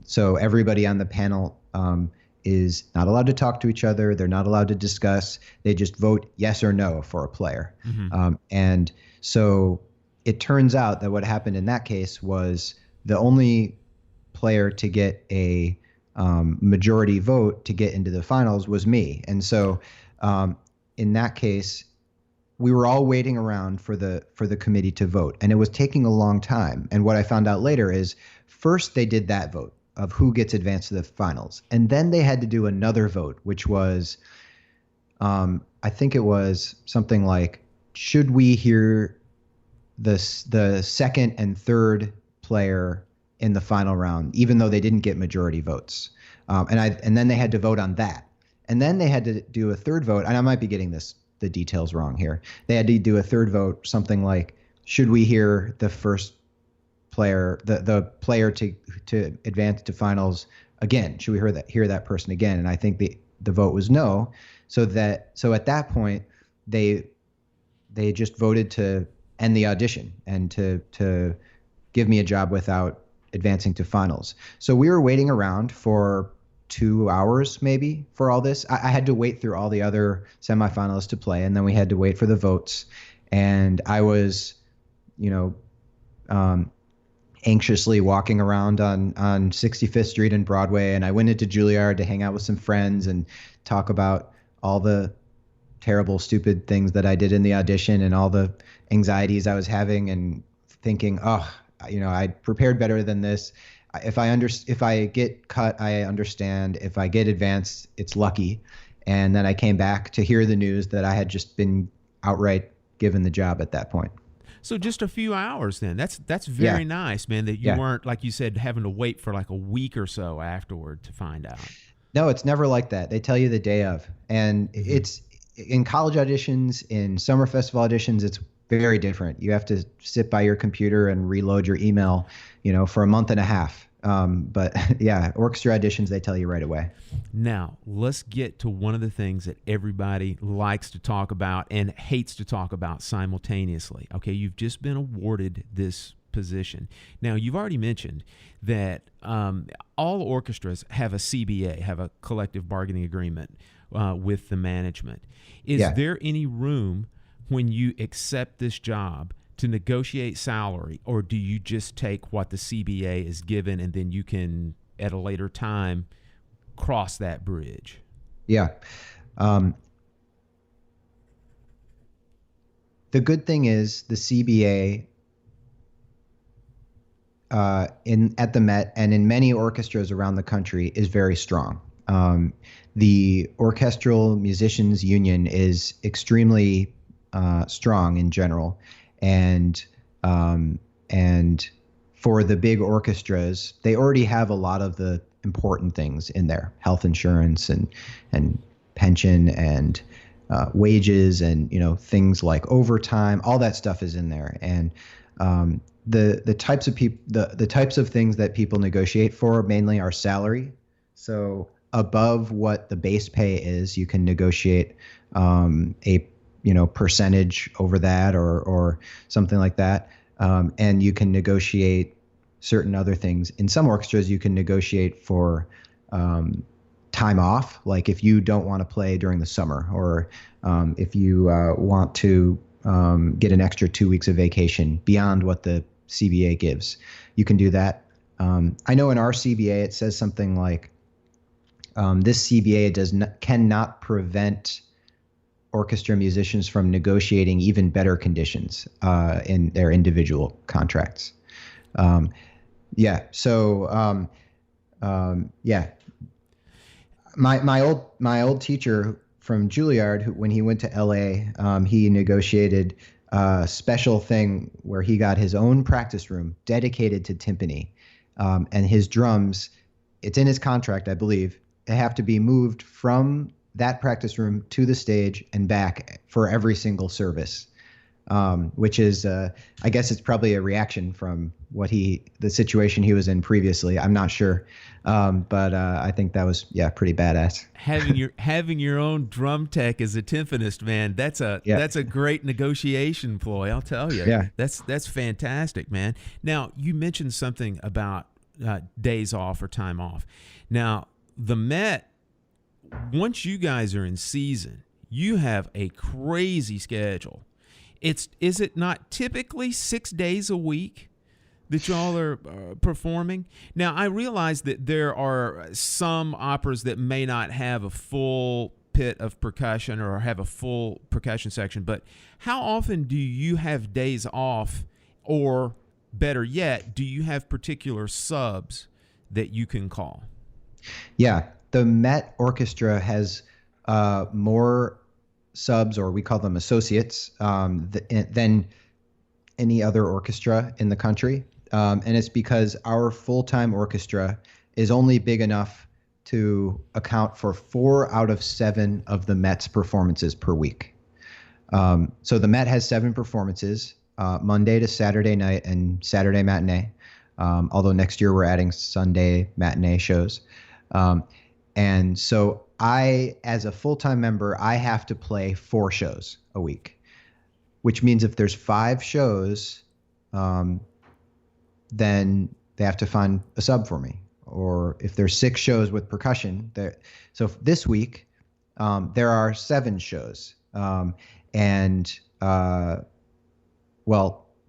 So everybody on the panel is not allowed to talk to each other. They're not allowed to discuss. They just vote yes or no for a player. Mm-hmm. And so it turns out that what happened in that case was the only player to get a majority vote to get into the finals was me. And so in that case, we were all waiting around for the committee to vote, and it was taking a long time. And what I found out later is first they did that vote of who gets advanced to the finals, and then they had to do another vote, which was, I think it was something like, should we hear the second and third player in the final round, even though they didn't get majority votes? And then they had to vote on that, and then they had to do a third vote, and I might be getting the details wrong here. They had to do a third vote, something like, should we hear the first player, the player to advance to finals again? Should we hear that person again? And I think the vote was no. So at that point, they just voted to end the audition and to give me a job without advancing to finals. So we were waiting around for 2 hours maybe for all this. I had to wait through all the other semifinalists to play, and then we had to wait for the votes. And I was, anxiously walking around on 65th Street and Broadway, and I went into Juilliard to hang out with some friends and talk about all the terrible, stupid things that I did in the audition and all the anxieties I was having, and thinking, I prepared better than this. if I get cut, I understand. If I get advanced, it's lucky. And then I came back to hear the news that I had just been outright given the job at that point. So just a few hours then. That's very Yeah. nice, man, that you Yeah. weren't, like you said, having to wait for like a week or so afterward to find out. No, it's never like that. They tell you the day of. And it's in college auditions, in summer festival auditions, it's very different. You have to sit by your computer and reload your email, for a month and a half. But yeah, orchestra auditions, they tell you right away. Now, let's get to one of the things that everybody likes to talk about and hates to talk about simultaneously. Okay, you've just been awarded this position. Now, you've already mentioned that all orchestras have a CBA, have a collective bargaining agreement with the management. Is there any room when you accept this job to negotiate salary, or do you just take what the CBA is given and then you can, at a later time, cross that bridge? Yeah. The good thing is the CBA at the Met and in many orchestras around the country is very strong. The Orchestral Musicians Union is extremely strong in general, and for the big orchestras, they already have a lot of the important things in there: health insurance and pension and wages and things like overtime. All that stuff is in there, and the types of the types of things that people negotiate for mainly are salary. So above what the base pay is, you can negotiate a percentage over that or something like that. And you can negotiate certain other things. In some orchestras, you can negotiate for time off, like if you don't want to play during the summer, or if you want to get an extra 2 weeks of vacation beyond what the CBA gives, you can do that. I know in our CBA, it says something like, this CBA cannot prevent orchestra musicians from negotiating even better conditions in their individual contracts. So my old teacher from Juilliard, when he went to LA, he negotiated a special thing where he got his own practice room dedicated to timpani, and his drums. It's in his contract, I believe. They have to be moved from that practice room to the stage and back for every single service, which is, I guess it's probably a reaction from the situation he was in previously. I'm not sure. But I think that was, pretty badass. Having your own drum tech as a timpanist, man, that's a great negotiation ploy, I'll tell you. Yeah. That's fantastic, man. Now, you mentioned something about days off or time off. Now, the Met, once you guys are in season, you have a crazy schedule. Is it not typically 6 days a week that y'all are performing? Now, I realize that there are some operas that may not have a full pit of percussion or have a full percussion section, but how often do you have days off, or better yet, do you have particular subs that you can call? Yeah, the Met Orchestra has more subs, or we call them associates, than any other orchestra in the country. And it's because our full-time orchestra is only big enough to account for 4 out of 7 of the Met's performances per week. So the Met has 7 performances, Monday to Saturday night and Saturday matinee, although next year we're adding Sunday matinee shows. And so as a full-time member, I have to play 4 shows a week, which means if there's 5 shows, then they have to find a sub for me. Or if there's 6 shows with percussion, so this week, there are 7 shows.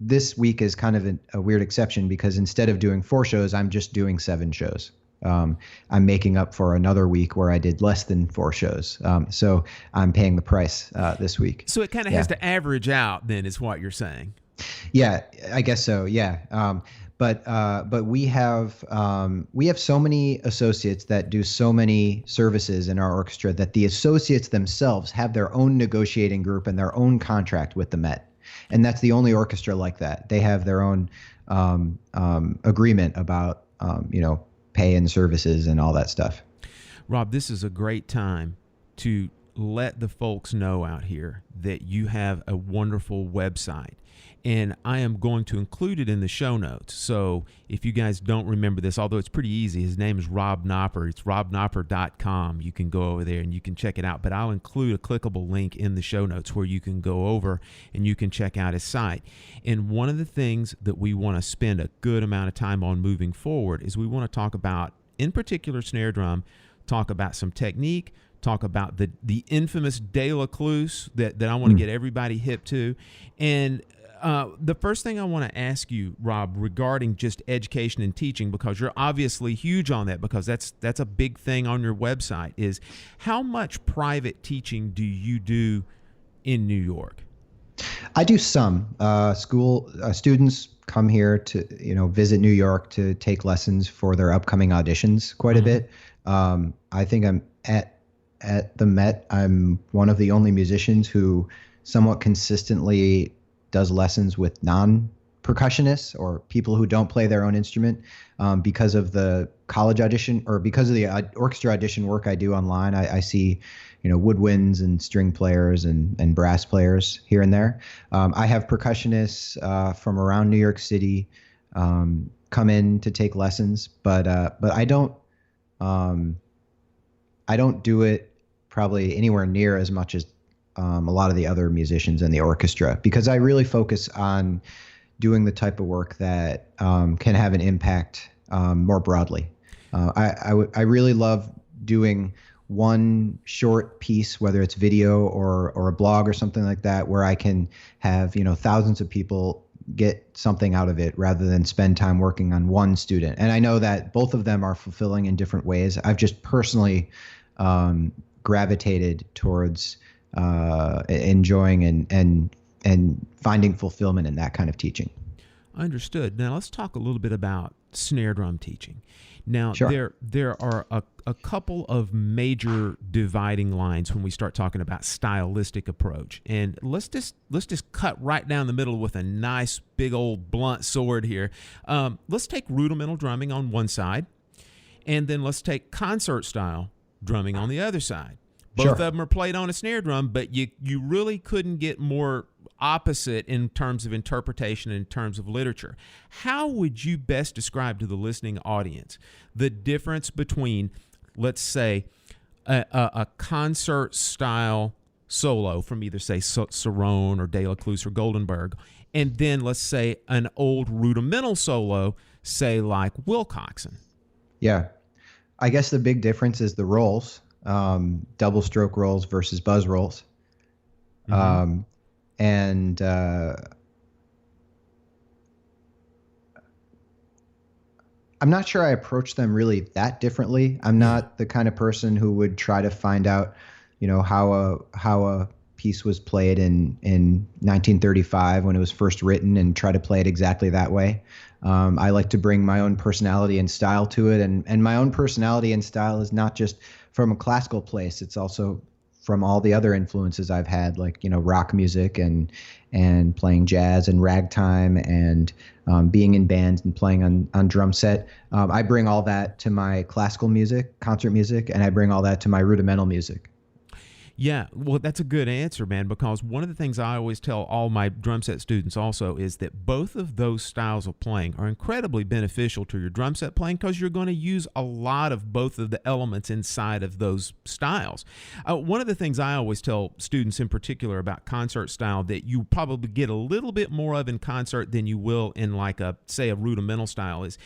This week is kind of a weird exception because instead of doing 4 shows, I'm just doing 7 shows. I'm making up for another week where I did less than 4 shows. So I'm paying the price this week. So it kind of has to average out then, is what you're saying. Yeah, I guess so. Yeah. But we have so many associates that do so many services in our orchestra that the associates themselves have their own negotiating group and their own contract with the Met, and that's the only orchestra like that. They have their own agreement about pay and services and all that stuff. Rob, this is a great time to let the folks know out here that you have a wonderful website. And I am going to include it in the show notes. So if you guys don't remember this, although it's pretty easy, his name is Rob Knopper. It's robknopper.com. You can go over there and you can check it out. But I'll include a clickable link in the show notes where you can go over and you can check out his site. And one of the things that we want to spend a good amount of time on moving forward is we want to talk about, in particular, snare drum, talk about some technique, talk about the infamous Delecluse that I want to get everybody hip to. And the first thing I want to ask you, Rob, regarding just education and teaching, because you're obviously huge on that, because that's a big thing on your website, is how much private teaching do you do in New York? I do some. School students come here to visit New York to take lessons for their upcoming auditions quite a bit. I think I'm at the Met. I'm one of the only musicians who somewhat consistently does lessons with non-percussionists or people who don't play their own instrument, because of the college audition or because of the orchestra audition work I do online. I see, woodwinds and string players and brass players here and there. I have percussionists from around New York City come in to take lessons, but I don't do it probably anywhere near as much as a lot of the other musicians in the orchestra, because I really focus on doing the type of work that can have an impact more broadly. I really love doing one short piece, whether it's video or a blog or something like that, where I can have thousands of people get something out of it rather than spend time working on one student. And I know that both of them are fulfilling in different ways. I've just personally gravitated towards enjoying and finding fulfillment in that kind of teaching. Understood. Now let's talk a little bit about snare drum teaching. Now, sure. there are a couple of major dividing lines when we start talking about stylistic approach. And let's just cut right down the middle with a nice big old blunt sword here. Let's take rudimental drumming on one side, and then let's take concert style drumming on the other side. Both of them are played on a snare drum, but you really couldn't get more opposite in terms of interpretation, in terms of literature. How would you best describe to the listening audience the difference between, let's say, a concert style solo from either, say, Cerrone or Delecluse or Goldenberg, and then, let's say, an old rudimental solo, say, like Wilcoxon? Yeah. I guess the big difference is the rolls. Double stroke rolls versus buzz rolls. I'm not sure I approach them really that differently. I'm not the kind of person who would try to find out, how a piece was played in 1935 when it was first written and try to play it exactly that way. I like to bring my own personality and style to it, and my own personality and style is not just from a classical place. It's also from all the other influences I've had, like, rock music and playing jazz and ragtime and being in bands and playing on drum set. I bring all that to my classical music, concert music, and I bring all that to my rudimental music. Yeah, well, that's a good answer, man, because one of the things I always tell all my drum set students also is that both of those styles of playing are incredibly beneficial to your drum set playing, because you're going to use a lot of both of the elements inside of those styles. One of the things I always tell students in particular about concert style that you probably get a little bit more of in concert than you will in, like, say, a rudimental style is,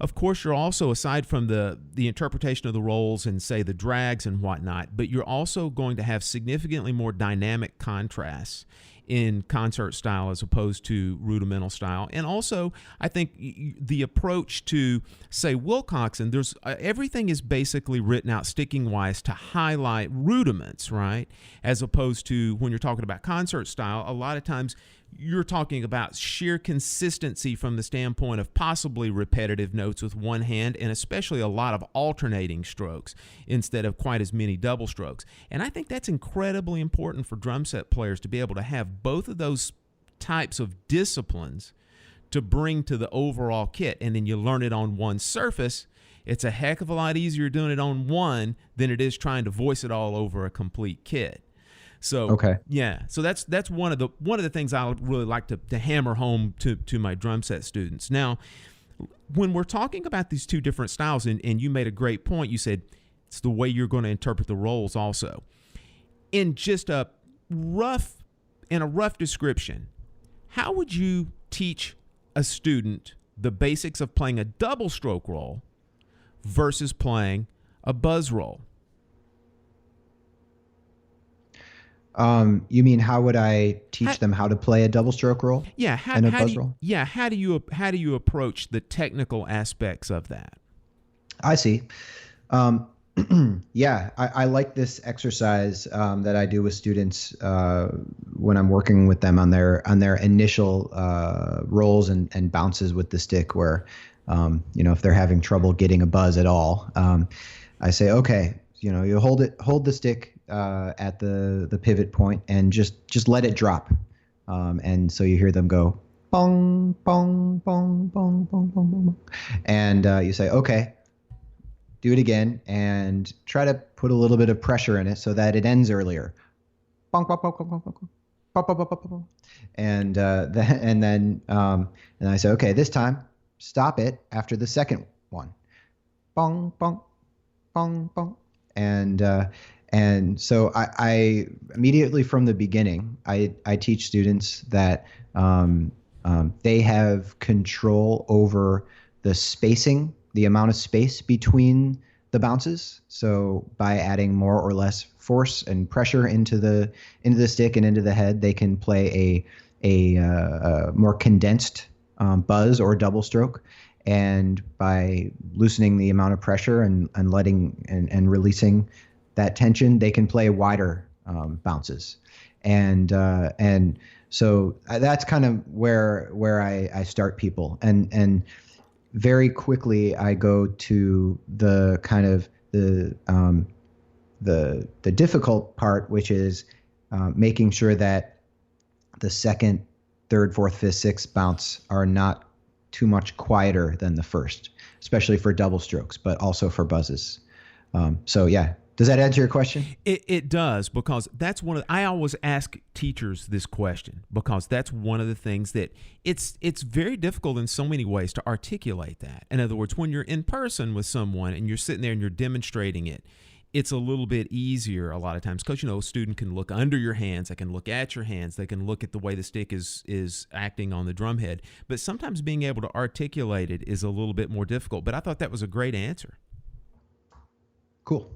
of course, you're also, aside from the interpretation of the rolls and, say, the drags and whatnot, but you're also going to have significantly more dynamic contrasts in concert style as opposed to rudimental style. And also, I think the approach to, say, Wilcoxon, there's everything is basically written out sticking wise to highlight rudiments, right? As opposed to when you're talking about concert style, a lot of times you're talking about sheer consistency from the standpoint of possibly repetitive notes with one hand, and especially a lot of alternating strokes instead of quite as many double strokes. And I think that's incredibly important for drum set players to be able to have both of those types of disciplines to bring to the overall kit. And then you learn it on one surface. It's a heck of a lot easier doing it on one than it is trying to voice it all over a complete kit. So yeah, so that's one of the things I would really like to hammer home to my drum set students. Now, when we're talking about these two different styles, and you made a great point, you said it's the way you're going to interpret the roles also. In just a rough description, how would you teach a student the basics of playing a double stroke roll versus playing a buzz roll? You mean how would I teach them how to play a double stroke roll? Yeah, and a buzz roll? Yeah, how do you approach the technical aspects of that? I see. Yeah, I like this exercise that I do with students when I'm working with them on their initial rolls and bounces with the stick, where if they're having trouble getting a buzz at all, I say, okay, you hold the stick at the pivot point and just let it drop, and so you hear them go bong bong bong bong bong bong bong, and you say, okay, do it again and try to put a little bit of pressure in it so that it ends earlier. Bong bong bong bong bong bong bong bong bong bong, and then I say, okay, this time stop it after the second one, bong bong bong bong. And so I immediately from the beginning, I teach students that they have control over the spacing, the amount of space between the bounces. So by adding more or less force and pressure into the stick and into the head, they can play a more condensed buzz or double stroke. And by loosening the amount of pressure and letting and releasing that tension, they can play wider bounces. And so that's kind of where I start people. And very quickly I go to the kind of the difficult part, which is making sure that the second, third, fourth, fifth, sixth bounce are not too much quieter than the first, especially for double strokes, but also for buzzes. So yeah, does that answer your question? It does, because that's I always ask teachers this question, because that's one of the things that it's very difficult in so many ways to articulate that. In other words, when you're in person with someone and you're sitting there and you're demonstrating it, it's a little bit easier a lot of times, because a student can look under your hands, they can look at your hands, they can look at the way the stick is acting on the drum head. But sometimes being able to articulate it is a little bit more difficult. But I thought that was a great answer. Cool.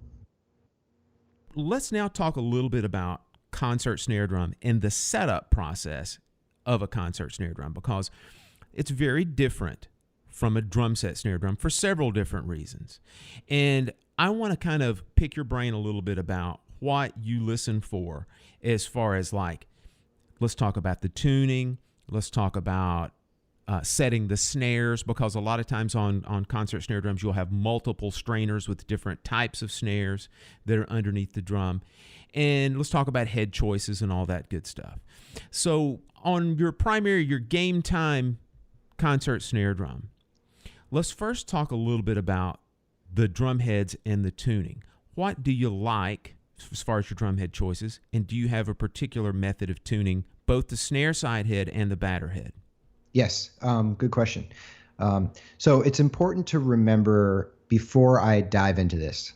Let's now talk a little bit about concert snare drum and the setup process of a concert snare drum, because it's very different from a drum set snare drum for several different reasons. And I want to kind of pick your brain a little bit about what you listen for, as far as, like, let's talk about the tuning. Let's talk about setting the snares, because a lot of times on concert snare drums, you'll have multiple strainers with different types of snares that are underneath the drum. And let's talk about head choices and all that good stuff. So on your game time concert snare drum, let's first talk a little bit about the drum heads and the tuning. What do you like as far as your drum head choices, and do you have a particular method of tuning both the snare side head and the batter head? Yes, good question. So it's important to remember, before I dive into this,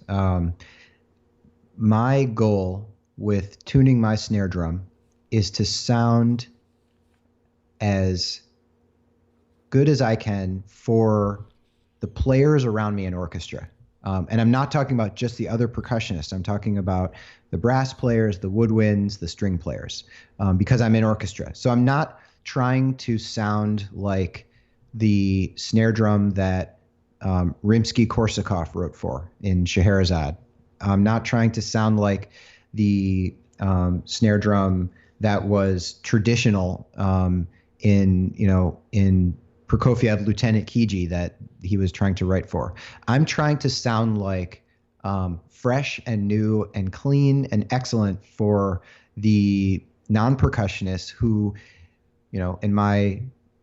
my goal with tuning my snare drum is to sound as good as I can for the players around me in orchestra. And I'm not talking about just the other percussionists. I'm talking about the brass players, the woodwinds, the string players, because I'm in orchestra. So I'm not trying to sound like the snare drum that Rimsky-Korsakov wrote for in Scheherazade. I'm not trying to sound like the snare drum that was traditional in Prokofiev Lieutenant Kiji that he was trying to write for. I'm trying to sound like fresh and new and clean and excellent for the non-percussionists who, in my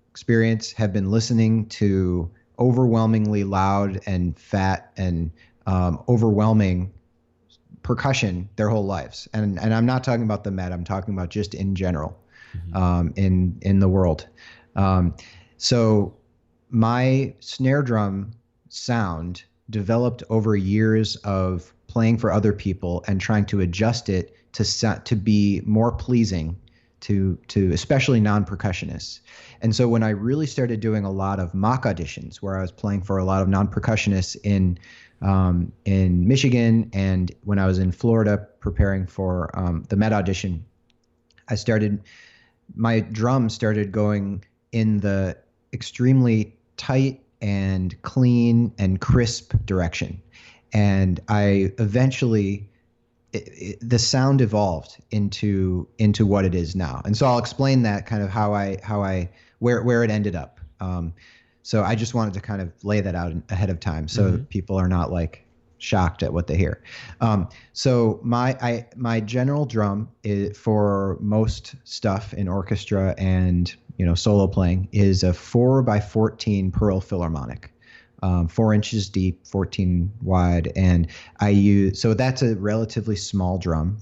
experience, have been listening to overwhelmingly loud and fat and overwhelming percussion their whole lives. And I'm not talking about the Met, I'm talking about just in general, in the world. So my snare drum sound developed over years of playing for other people and trying to adjust it to be more pleasing to especially non-percussionists. And so when I really started doing a lot of mock auditions where I was playing for a lot of non-percussionists in Michigan, and when I was in Florida preparing for the Met audition, my drum started going in the extremely tight and clean and crisp direction. And I eventually, the sound evolved into what it is now. And so I'll explain that kind of where it ended up. So I just wanted to kind of lay that out ahead of time so people are not like shocked at what they hear. So my general drum for most stuff in orchestra and solo playing is a 4x14 Pearl Philharmonic, 4 inches deep, 14 wide, and so that's a relatively small drum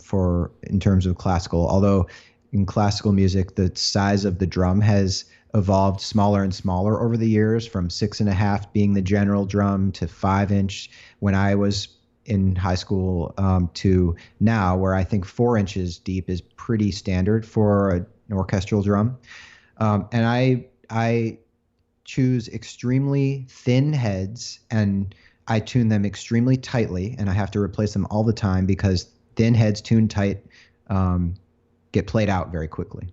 in terms of classical. Although in classical music, the size of the drum has evolved smaller and smaller over the years, from 6.5 being the general drum to 5-inch when I was in high school, to now where I think 4 inches deep is pretty standard for an orchestral drum. And I choose extremely thin heads and I tune them extremely tightly, and I have to replace them all the time because thin heads tuned tight get played out very quickly.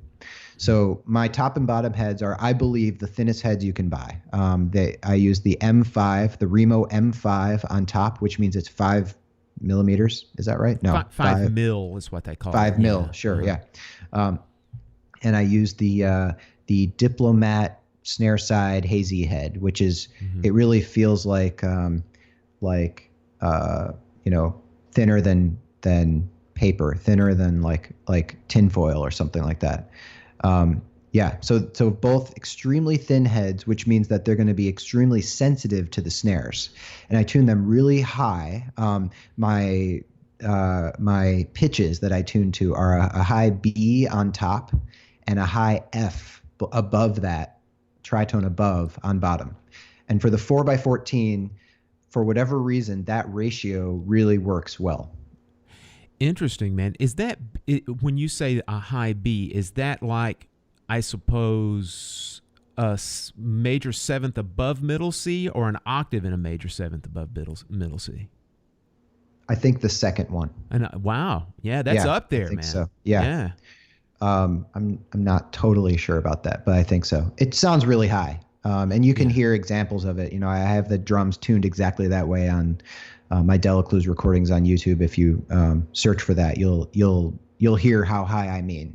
So my top and bottom heads are, I believe, the thinnest heads you can buy. I use the M5, the Remo M5 on top, which means it's 5 millimeters. Is that right? No, 5 mil is what they call it. 5 mil, sure, yeah. And I use the Diplomat snare side hazy head, which is it really feels like thinner than paper, thinner than like tinfoil or something like that. So both extremely thin heads, which means that they're going to be extremely sensitive to the snares, and I tune them really high. My pitches that I tune to are a high B on top and a high F above that, tritone above on bottom. And for the 4x14, for whatever reason, that ratio really works well. Interesting, man. Is that, when you say a high B, is that like, I suppose, a major seventh above middle C, or an octave in a major seventh above middle C? I think the second one. Wow. Yeah, that's up there, I think man. So. Yeah. I'm not totally sure about that, but I think so. It sounds really high. And you can hear examples of it. I have the drums tuned exactly that way on my Delecluse recordings on YouTube. If you search for that, you'll hear how high I mean.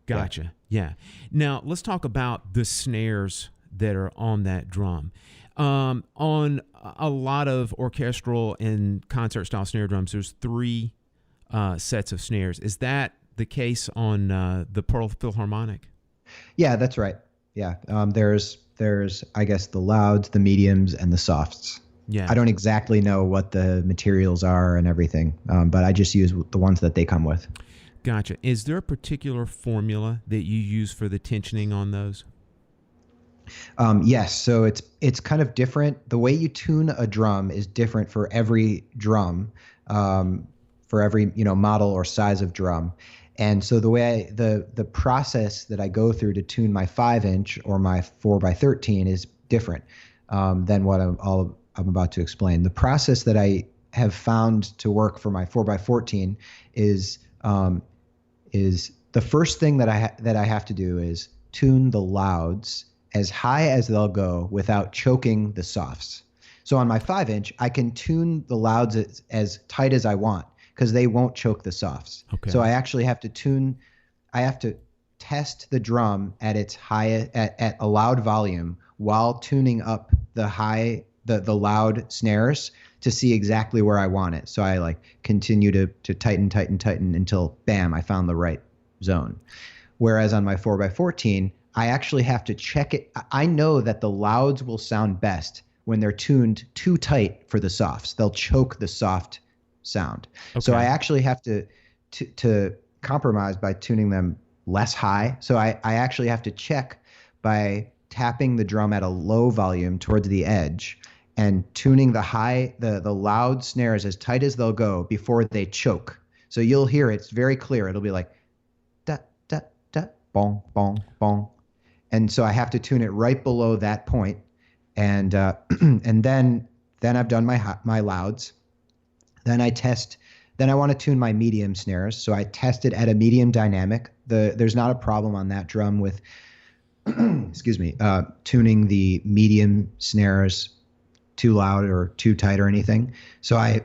Gotcha. Yeah. Now let's talk about the snares that are on that drum. On a lot of orchestral and concert style snare drums, there's 3 sets of snares. Is that the case on the Pearl Philharmonic? Yeah, that's right. Yeah. There's I guess the louds, the mediums, and the softs. Yeah. I don't exactly know what the materials are and everything, but I just use the ones that they come with. Gotcha. Is there a particular formula that you use for the tensioning on those? Yes. So it's kind of different. The way you tune a drum is different for every drum, for every model or size of drum. And so the way the process that I go through to tune my 5-inch or my 4x13 is different than what I'm about to explain. The process that I have found to work for my 4x14 is the first thing that I have to do is tune the louds as high as they'll go without choking the softs. So on my 5-inch, I can tune the louds as tight as I want, because they won't choke the softs. Okay. So I actually have to tune I have to test the drum at its high at a loud volume while tuning up the loud snares to see exactly where I want it. So I like continue to tighten until bam, I found the right zone. Whereas on my 4x14, I actually have to check it. I know that the louds will sound best when they're tuned too tight for the softs. They'll choke the soft sound. Okay. So I actually have to compromise by tuning them less high. So I actually have to check by tapping the drum at a low volume towards the edge and tuning the loud snares as tight as they'll go before they choke. So you'll hear it's very clear. It'll be like da da da bong bong bong. And so I have to tune it right below that point. And and then I've done my louds. Then I want to tune my medium snares. So I test it at a medium dynamic. There's not a problem on that drum with tuning the medium snares too loud or too tight or anything. So I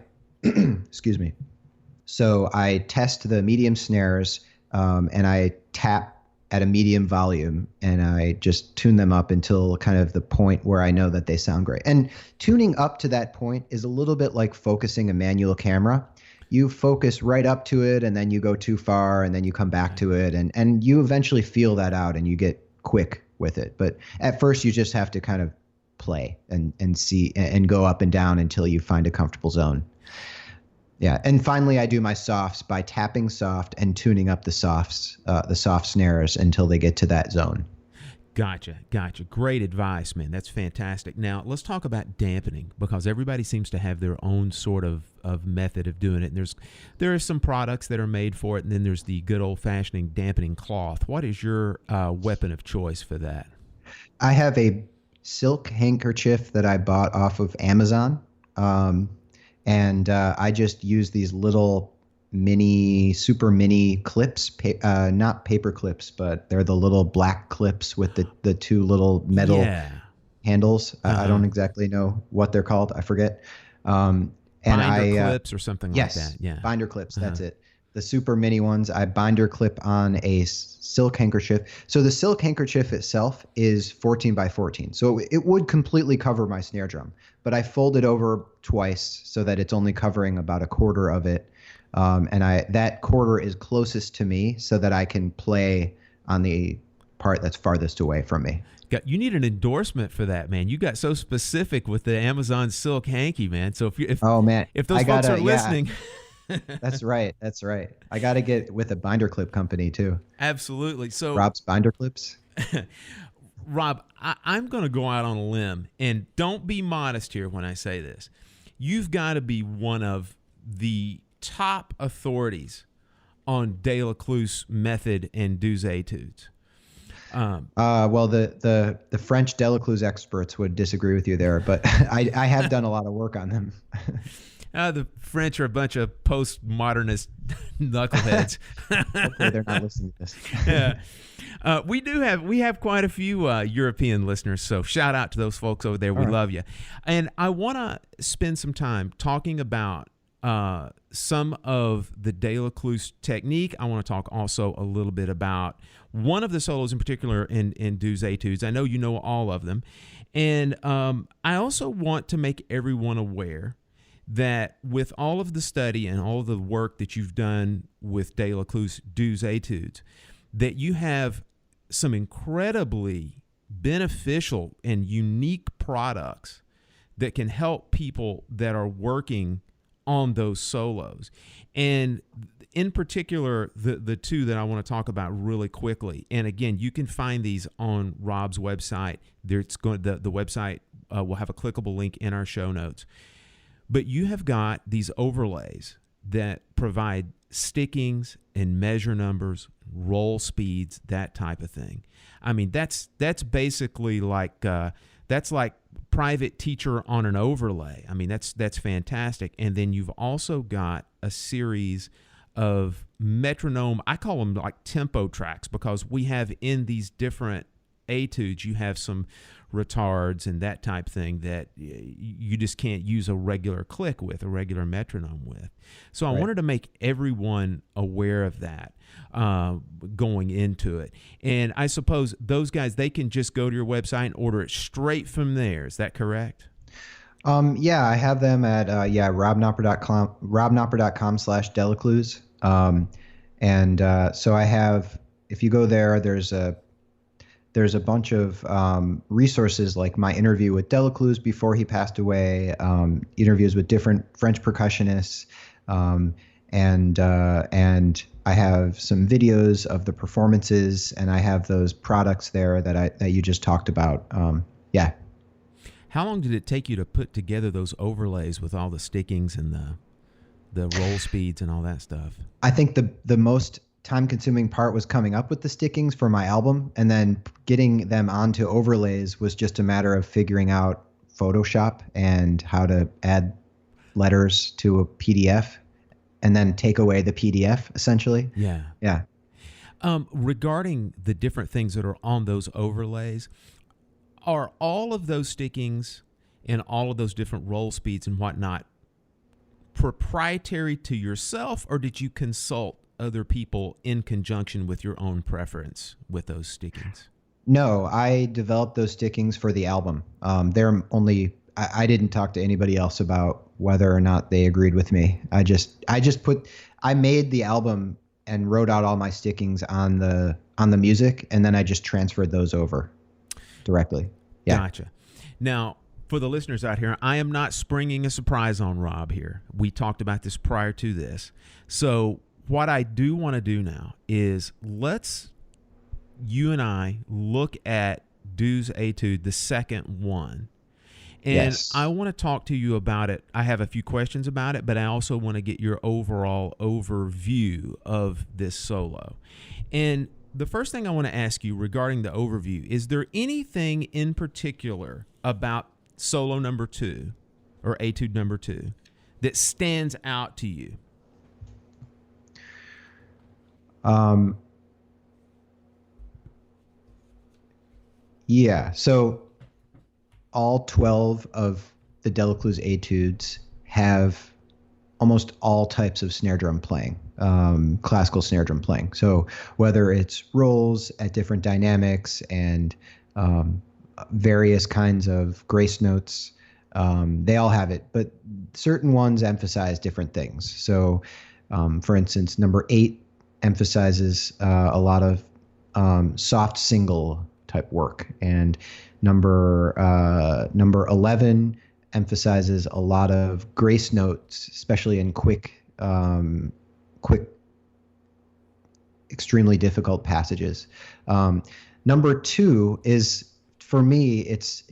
So I test the medium snares and I tap at a medium volume, and I just tune them up until kind of the point where I know that they sound great. And tuning up to that point is a little bit like focusing a manual camera. You focus right up to it, and then you go too far, and then you come back to it, and you eventually feel that out, and you get quick with it. But at first, you just have to kind of play and see and go up and down until you find a comfortable zone. Yeah, and finally, I do my softs by tapping soft and tuning up the softs, the soft snares until they get to that zone. Gotcha. Great advice, man. That's fantastic. Now, let's talk about dampening, because everybody seems to have their own sort of method of doing it. And there are some products that are made for it, and then there's the good old-fashioned dampening cloth. What is your weapon of choice for that? I have a silk handkerchief that I bought off of Amazon. And I just use these little super mini clips, not paper clips, but they're the little black clips with the two little metal handles. I don't exactly know what they're called. I forget. And binder clips or something like that. Yeah, binder clips. That's it. The super mini ones, I binder clip on a silk handkerchief. So the silk handkerchief itself is 14 by 14. So it would completely cover my snare drum, but I fold it over twice so that it's only covering about a quarter of it. And that quarter is closest to me so that I can play on the part that's farthest away from me. You need an endorsement for that, man. You got so specific with the Amazon silk hanky, man. So if those folks are listening. That's right. I got to get with a binder clip company too. Absolutely. So Rob's Binder Clips. Rob, I'm going to go out on a limb, and don't be modest here when I say this. You've got to be one of the top authorities on Delecluse method and Douze Etudes. Well, the French Delecluse experts would disagree with you there, but I have done a lot of work on them. The French are a bunch of postmodernist knuckleheads. Hopefully they're not listening to this. Yeah. We have quite a few European listeners, so shout out to those folks over there. We love you. And I want to spend some time talking about some of the Delecluse technique. I want to talk also a little bit about one of the solos in particular in Douze Etudes. I know you know all of them. And I also want to make everyone aware that with all of the study and all of the work that you've done with Delecluse Douze Etudes, that you have some incredibly beneficial and unique products that can help people that are working on those solos. And in particular, the two that I want to talk about really quickly. And again, you can find these on Rob's website. The website will have a clickable link in our show notes. But you have got these overlays that provide stickings and measure numbers, roll speeds, that type of thing. I mean, that's basically like that's like private teacher on an overlay. I mean, that's fantastic. And then you've also got a series of metronome, I call them like tempo tracks, because we have in these different Etudes, you have some retards and that type thing that you just can't use a regular click with, a regular metronome with. So I wanted to make everyone aware of that going into it. And I suppose those guys, they can just go to your website and order it straight from there. Is that correct? Yeah, I have them at robknopper.com/Delecluse. So I have, if you go there, there's a bunch of resources like my interview with Delecluse before he passed away, interviews with different French percussionists, and I have some videos of the performances, and I have those products there that you just talked about. Yeah. How long did it take you to put together those overlays with all the stickings and the roll speeds and all that stuff? I think the most time-consuming part was coming up with the stickings for my album, and then getting them onto overlays was just a matter of figuring out Photoshop and how to add letters to a PDF and then take away the PDF, essentially. Yeah. Yeah. Regarding the different things that are on those overlays, are all of those stickings and all of those different roll speeds and whatnot proprietary to yourself, or did you consult other people in conjunction with your own preference with those stickings? No, I developed those stickings for the album. I didn't talk to anybody else about whether or not they agreed with me. I made the album and wrote out all my stickings on the music, and then I just transferred those over directly. Yeah. Gotcha. Now, for the listeners out here, I am not springing a surprise on Rob here. We talked about this prior to this. So what I do want to do now is you and I look at Douze Etudes, the second one. And yes. I want to talk to you about it. I have a few questions about it, but I also want to get your overall overview of this solo. And the first thing I want to ask you regarding the overview, is there anything in particular about solo number 2 or Etude number 2 that stands out to you? Yeah. So all 12 of the Delecluse Etudes have almost all types of snare drum playing, classical snare drum playing. So whether it's rolls at different dynamics and various kinds of grace notes, they all have it, but certain ones emphasize different things. So for instance, number 8 emphasizes a lot of soft single type work, and number 11 emphasizes a lot of grace notes, especially in quick, extremely difficult passages. Number 2 is, for me, it's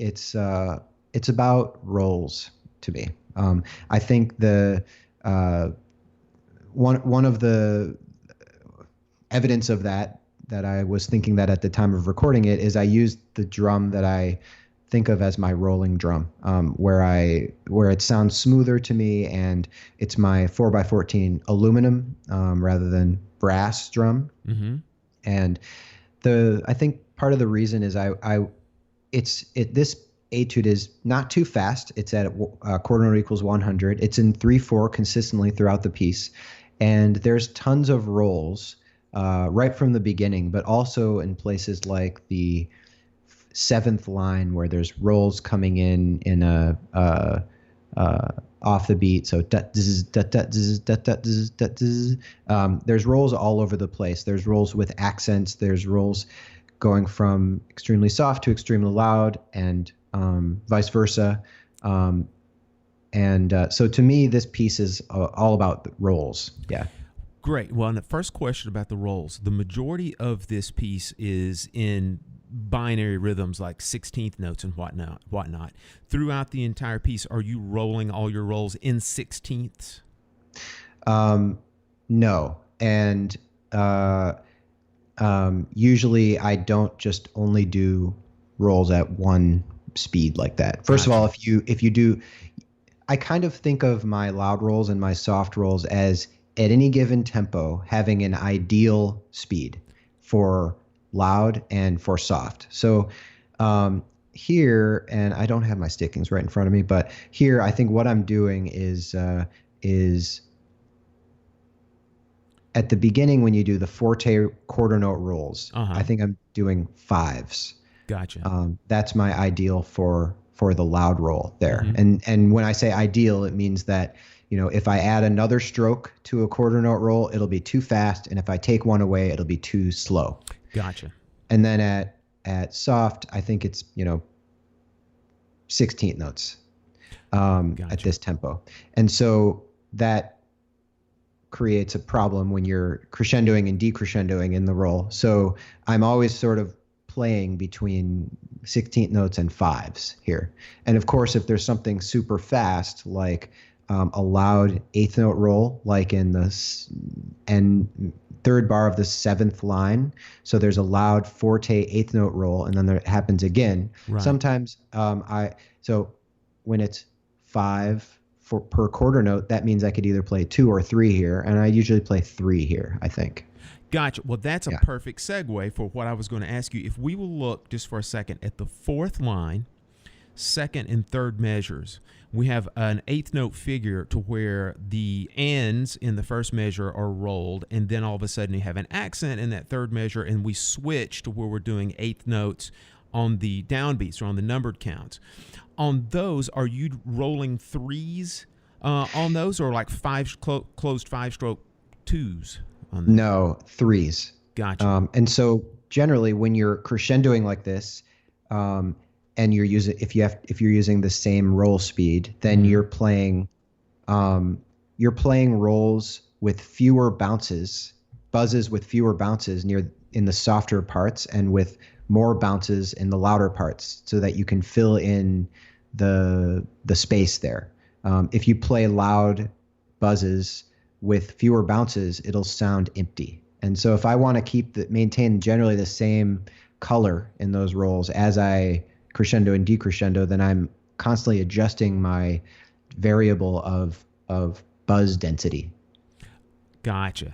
about rolls to me. I think the one of the evidence of that I was thinking that at the time of recording it is I used the drum that I think of as my rolling drum, where it sounds smoother to me, and it's my 4x14 aluminum rather than brass drum. Mm-hmm. And I think part of the reason is this etude is not too fast. It's at quarter note equals 100. It's in 3/4 consistently throughout the piece, and there's tons of rolls right from the beginning, but also in places like the 7th line where there's rolls coming in a off the beat. So there's rolls all over the place. There's rolls with accents. There's rolls going from extremely soft to extremely loud, and vice versa. So to me, this piece is all about the rolls. Yeah. Great. Well, and the first question about the rolls, the majority of this piece is in binary rhythms like 16th notes and whatnot. Throughout the entire piece, are you rolling all your rolls in 16ths? No. And usually I don't just only do rolls at one speed like that. First of all, if you do, I kind of think of my loud rolls and my soft rolls as at any given tempo having an ideal speed for loud and for soft. So here, and I don't have my stickings right in front of me, but here I think what I'm doing is at the beginning when you do the forte quarter note rolls, I think I'm doing fives. Gotcha. That's my ideal for the loud roll there. And when I say ideal, it means that, if I add another stroke to a quarter note roll, it'll be too fast, and if I take one away, it'll be too slow. Gotcha. And then at soft, I think it's 16th notes at this tempo. And so that creates a problem when you're crescendoing and decrescendoing in the roll. So I'm always sort of playing between 16th notes and fives here. And of course, if there's something super fast, like a loud eighth note roll, like in the third bar of the seventh line. So there's a loud forte eighth note roll, and then there happens again. Right. Sometimes so when it's five per quarter note, that means I could either play 2 or 3 here, and I usually play 3 here, I think. Gotcha. Well, that's a perfect segue for what I was going to ask you. If we will look just for a second at the fourth line, second and third measures, we have an eighth note figure to where the ends in the first measure are rolled, and then all of a sudden you have an accent in that third measure, and we switch to where we're doing eighth notes on the downbeats or on the numbered counts. On those, are you rolling threes on those, or like closed 5-stroke twos on those? No, threes. Gotcha. And so generally, when you're crescendoing like this, and you're using the same roll speed, then you're playing rolls with fewer bounces, buzzes with fewer bounces in the softer parts, and with more bounces in the louder parts, so that you can fill in the space there. If you play loud buzzes with fewer bounces, it'll sound empty. And so if I want to maintain generally the same color in those rolls as I crescendo and decrescendo, then I'm constantly adjusting my variable of buzz density. Gotcha.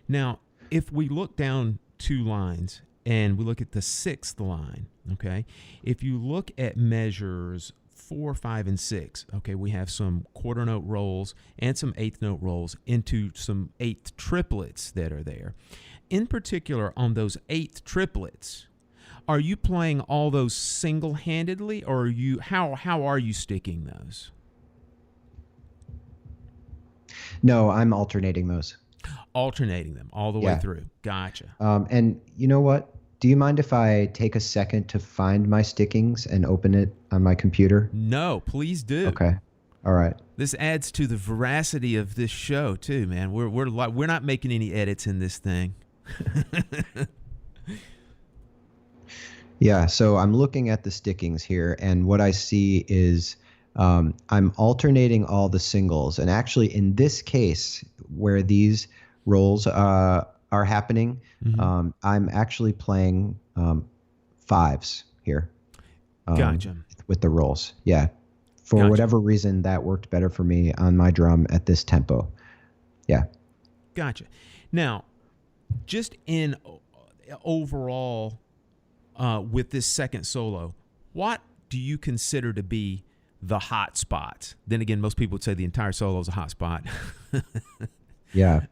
Now, if we look down 2 lines and we look at the sixth line, okay, if you look at measures 4, 5, and 6, okay, we have some quarter note rolls and some eighth note rolls into some eighth triplets that are there. In particular, on those eighth triplets, are you playing all those single-handedly, or how are you sticking those? No, I'm alternating those. Alternating them all the way through. Gotcha. And you know what? Do you mind if I take a second to find my stickings and open it on my computer? No, please do. Okay. All right. This adds to the veracity of this show too, man. We're not making any edits in this thing. Yeah, so I'm looking at the stickings here, and what I see is I'm alternating all the singles. And actually, in this case, where these rolls are happening, I'm actually playing fives here. Gotcha. With the rolls. Yeah. For whatever reason, that worked better for me on my drum at this tempo. Yeah. Gotcha. Now, just in overall, with this second solo, what do you consider to be the hot spots? Then again, most people would say the entire solo is a hot spot. Yeah.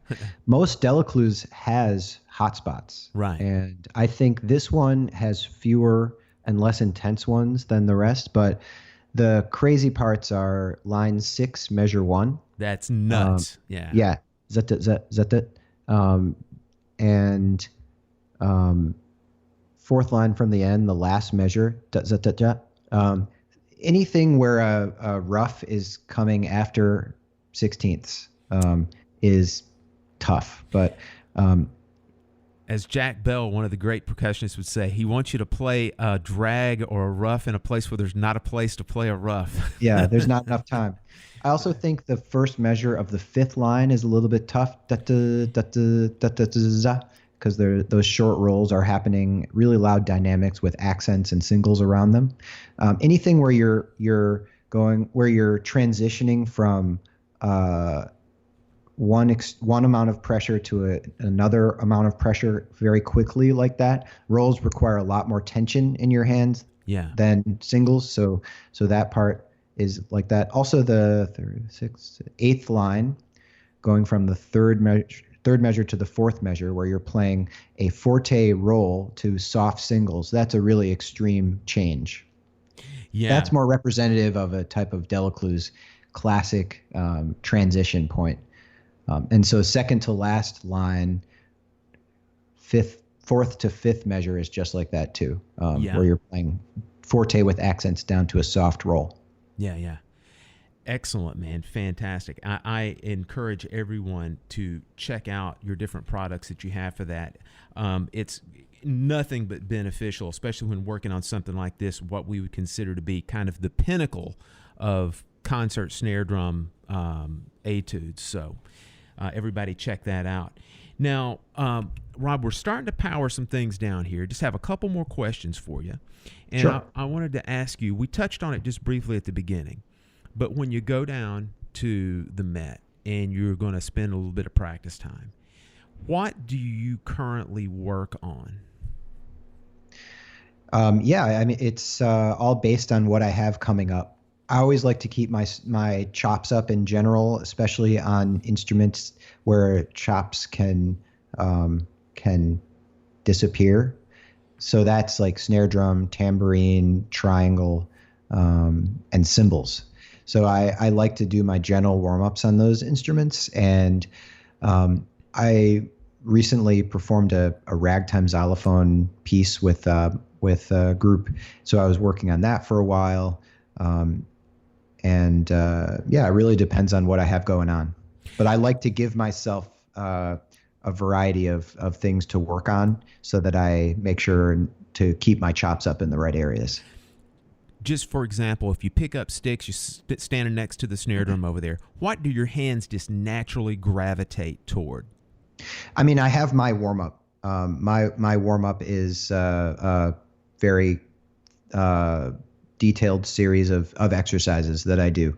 Most Delecluse has hot spots. Right. And I think this one has fewer and less intense ones than the rest, but the crazy parts are line 6, measure 1. That's nuts. Yeah. Yeah. Zet. And fourth line from the end, the last measure. Anything where a rough is coming after 16ths is tough. But as Jack Bell, one of the great percussionists, would say, he wants you to play a drag or a rough in a place where there's not a place to play a rough. Yeah, there's not enough time. I also think the first measure of the fifth line is a little bit tough, because those short rolls are happening, really loud dynamics with accents and singles around them. Anything where you're transitioning from one amount of pressure to another amount of pressure very quickly like that. Rolls require a lot more tension in your hands than singles, so that part is like that. Also, the third, sixth, eighth line, going from the third measure to the fourth measure, where you're playing a forte roll to soft singles. That's a really extreme change. Yeah, that's more representative of a type of Delecluse classic transition point. And so second to last line, fourth to fifth measure is just like that too, where you're playing forte with accents down to a soft roll. Yeah. Excellent, man. Fantastic. I encourage everyone to check out your different products that you have for that. It's nothing but beneficial, especially when working on something like this, what we would consider to be kind of the pinnacle of concert snare drum etudes. So everybody check that out. Now, Rob, we're starting to power some things down here. Just have a couple more questions for you. And sure. I wanted to ask you, we touched on it just briefly at the beginning, but when you go down to the Met and you're going to spend a little bit of practice time, what do you currently work on? I mean, it's all based on what I have coming up. I always like to keep my chops up in general, especially on instruments where chops can disappear. So that's like snare drum, tambourine, triangle, and cymbals. So I like to do my general warm-ups on those instruments. And I recently performed a ragtime xylophone piece with a group. So I was working on that for a while. It really depends on what I have going on. But I like to give myself a variety of things to work on so that I make sure to keep my chops up in the right areas. Just for example, if you pick up sticks, you're standing next to the snare drum over there, what do your hands just naturally gravitate toward? I mean, I have my warm-up. My warm-up is a very detailed series of exercises that I do.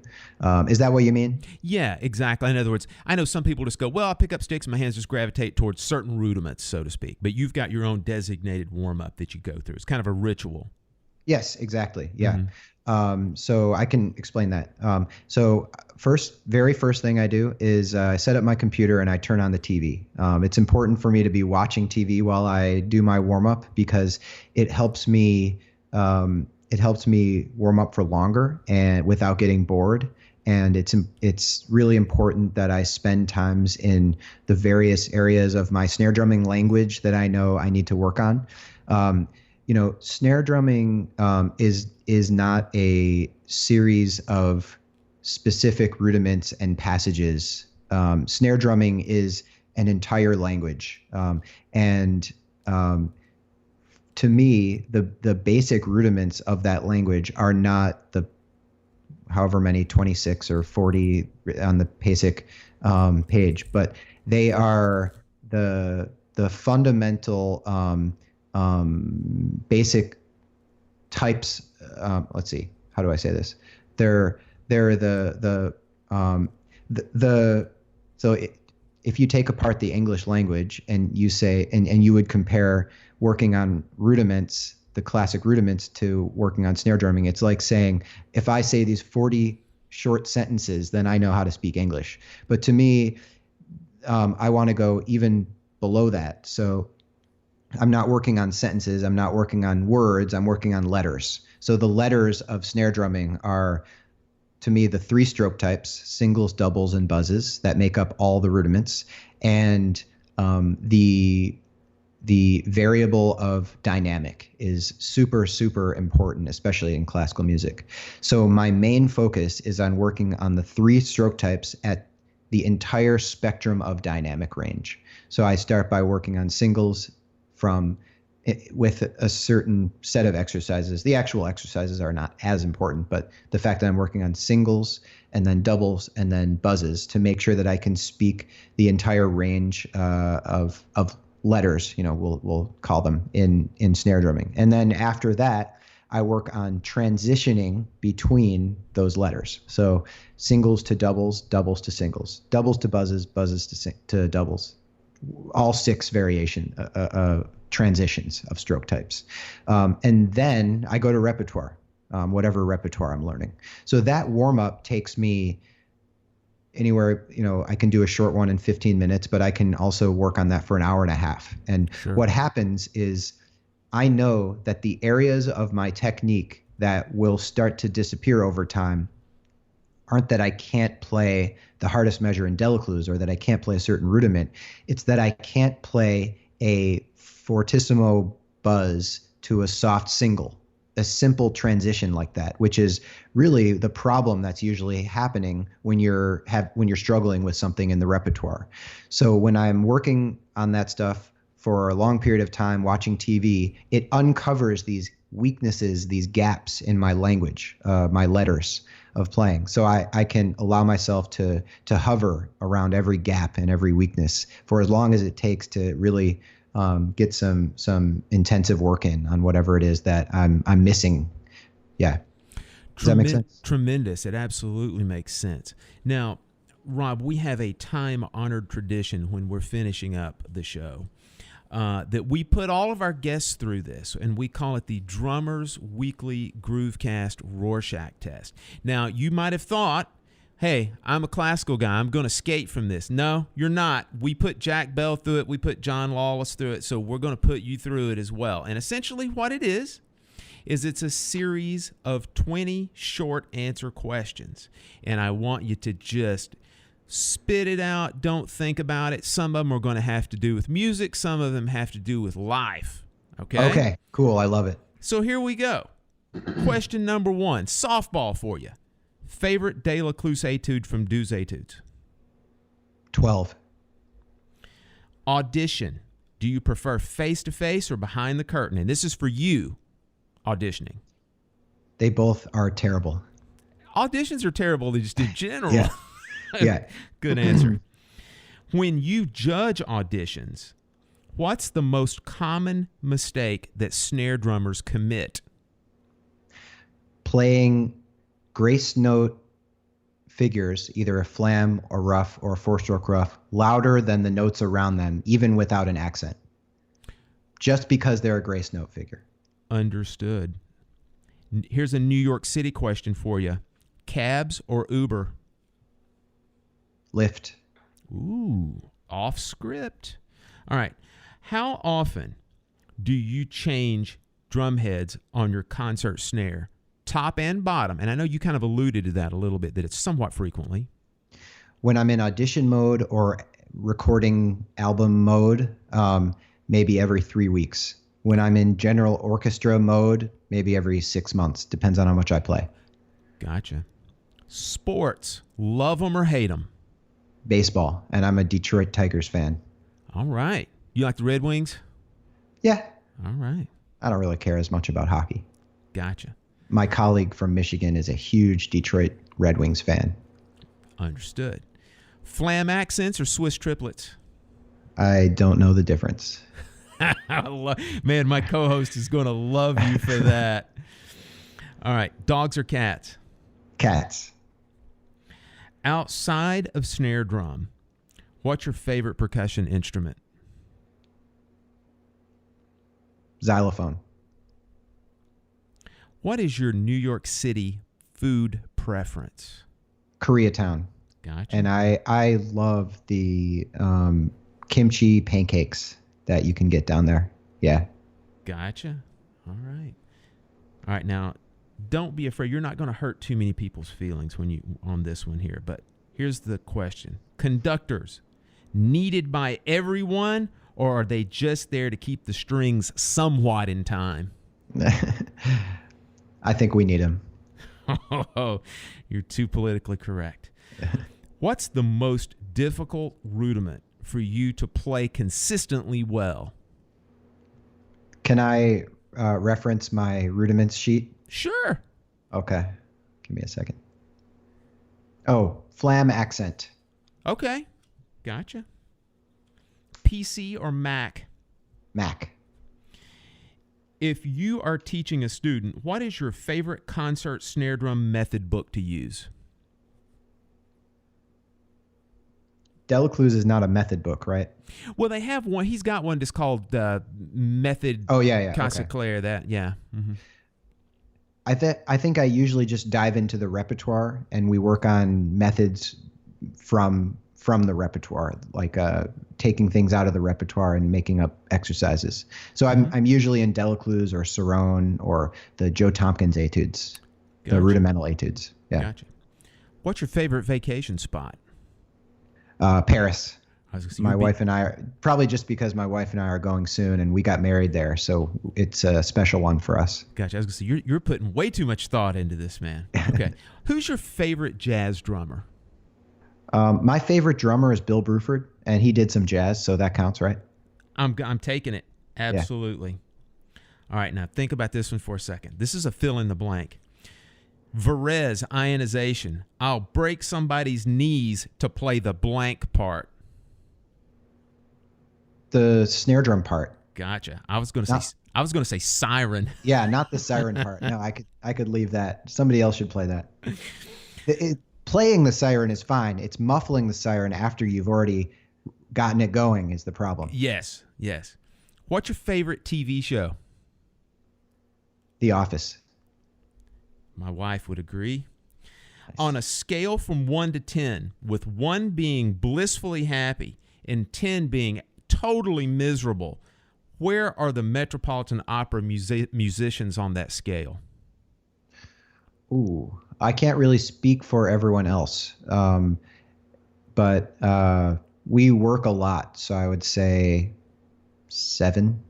Is that what you mean? Yeah, exactly. In other words, I know some people just go, well, I'll pick up sticks and my hands just gravitate towards certain rudiments, so to speak. But you've got your own designated warm-up that you go through. It's kind of a ritual. Yes, exactly. Yeah. Mm-hmm. So I can explain that. So very first thing I do is I set up my computer and I turn on the TV. It's important for me to be watching TV while I do my warm-up because it helps me warm up for longer and without getting bored. And it's really important that I spend times in the various areas of my snare drumming language that I know I need to work on. Snare drumming is not a series of specific rudiments and passages. Snare drumming is an entire language. To me, the basic rudiments of that language are not the however many 26 or 40 on the basic page, but they are the fundamental basic types. Let's see, how do I say this? If you take apart the English language and you say, and you would compare working on rudiments, the classic rudiments, to working on snare drumming, it's like saying, if I say these 40 short sentences, then I know how to speak English. But to me, I want to go even below that. So I'm not working on sentences. I'm not working on words. I'm working on letters. So the letters of snare drumming are, to me, the three stroke types: singles, doubles, and buzzes, that make up all the rudiments. And the variable of dynamic is super, super important, especially in classical music. So my main focus is on working on the three stroke types at the entire spectrum of dynamic range. So I start by working on singles with a certain set of exercises. The actual exercises are not as important, but the fact that I'm working on singles and then doubles and then buzzes to make sure that I can speak the entire range of letters, we'll call them in snare drumming. And then after that, I work on transitioning between those letters. So singles to doubles, doubles to singles, doubles to buzzes, buzzes to doubles. All 6 transitions of stroke types. And then I go to repertoire, whatever repertoire I'm learning. So that warm up takes me anywhere, I can do a short one in 15 minutes, but I can also work on that for an hour and a half. And what happens is I know that the areas of my technique that will start to disappear over time aren't that I can't play the hardest measure in Delecluse or that I can't play a certain rudiment. It's that I can't play a fortissimo buzz to a soft single, a simple transition like that, which is really the problem that's usually happening when you're struggling with something in the repertoire. So when I'm working on that stuff for a long period of time, watching TV, it uncovers these weaknesses, these gaps in my language, my letters of playing. So I can allow myself to hover around every gap and every weakness for as long as it takes to really get some intensive work in on whatever it is that I'm missing. Yeah. Does that make sense? Tremendous. It absolutely makes sense. Now, Rob, we have a time-honored tradition when we're finishing up the show that we put all of our guests through this, and we call it the Drummers Weekly Groovecast Rorschach Test. Now, you might have thought, hey, I'm a classical guy, I'm going to skate from this. No, you're not. We put Jack Bell through it, we put John Lawless through it, so we're going to put you through it as well. And essentially what it is it's a series of 20 short answer questions, and I want you to just spit it out. Don't think about it. Some of them are going to have to do with music. Some of them have to do with life. Okay? Okay, cool. I love it. So here we go. Question number 1, softball for you. Favorite Delecluse etude from Douze Etudes? 12. Audition. Do you prefer face-to-face or behind the curtain? And this is for you auditioning. They both are terrible. Auditions are terrible just in general. Yeah. Yeah. Good answer. When you judge auditions, what's the most common mistake that snare drummers commit? Playing grace note figures, either a flam or rough or a 4-stroke rough, louder than the notes around them, even without an accent, just because they're a grace note figure. Understood. Here's a New York City question for you. Cabs or Uber? Lyft. Ooh, off script. All right. How often do you change drum heads on your concert snare, top and bottom? And I know you kind of alluded to that a little bit, that it's somewhat frequently. When I'm in audition mode or recording album mode, maybe every 3 weeks. When I'm in general orchestra mode, maybe every 6 months. Depends on how much I play. Gotcha. Sports, love them or hate them? Baseball, and I'm a Detroit Tigers fan. All right. You like the Red Wings? Yeah. All right. I don't really care as much about hockey. Gotcha. My colleague from Michigan is a huge Detroit Red Wings fan. Understood. Flam accents or Swiss triplets? I don't know the difference. Man, my co-host is going to love you for that. All right. Dogs or cats? Cats. Outside of snare drum, what's your favorite percussion instrument? Xylophone. What is your New York City food preference? Koreatown. Gotcha. And I love the kimchi pancakes that you can get down there. Yeah. Gotcha. All right. All right. Now, don't be afraid. You're not going to hurt too many people's feelings when you on this one here. But here's the question. Conductors, needed by everyone, or are they just there to keep the strings somewhat in time? I think we need them. Oh, you're too politically correct. What's the most difficult rudiment for you to play consistently well? Can I reference my rudiments sheet? Sure. Okay. Give me a second. Oh, flam accent. Okay. Gotcha. PC or Mac? Mac. if you are teaching a student, what is your favorite concert snare drum method book to use? Delecluse is not a method book, right? Well, they have one. He's got one that's called Method. Oh, yeah. Casa Okay. Claire, that, yeah. Mm-hmm. I think I usually just dive into the repertoire and we work on methods from the repertoire, like taking things out of the repertoire and making up exercises. So I'm usually in Delecluse or Cerrone or the Joe Tompkins etudes, the rudimental etudes. Yeah. Gotcha. What's your favorite vacation spot? Paris. My wife and I are, probably just because my wife and I are going soon and we got married there, so it's a special one for us. Gotcha. I was going to say, you're putting way too much thought into this, man. Okay. Who's your favorite jazz drummer? My favorite drummer is Bill Bruford, and he did some jazz, so that counts, right? I'm taking it. Absolutely. Yeah. All right, now think about this one for a second. This is a fill in the blank. Varese ionization. I'll break somebody's knees to play the blank part. The snare drum part. Gotcha. I was going to say siren. Yeah, not the siren part. No, I could leave that. Somebody else should play that. Playing the siren is fine. It's muffling the siren after you've already gotten it going is the problem. Yes. What's your favorite TV show? The Office. My wife would agree. Nice. On a scale from 1 to 10, with 1 being blissfully happy and 10 being totally miserable, where are the Metropolitan Opera musicians on that scale? Ooh, I can't really speak for everyone else, but we work a lot, so I would say 7.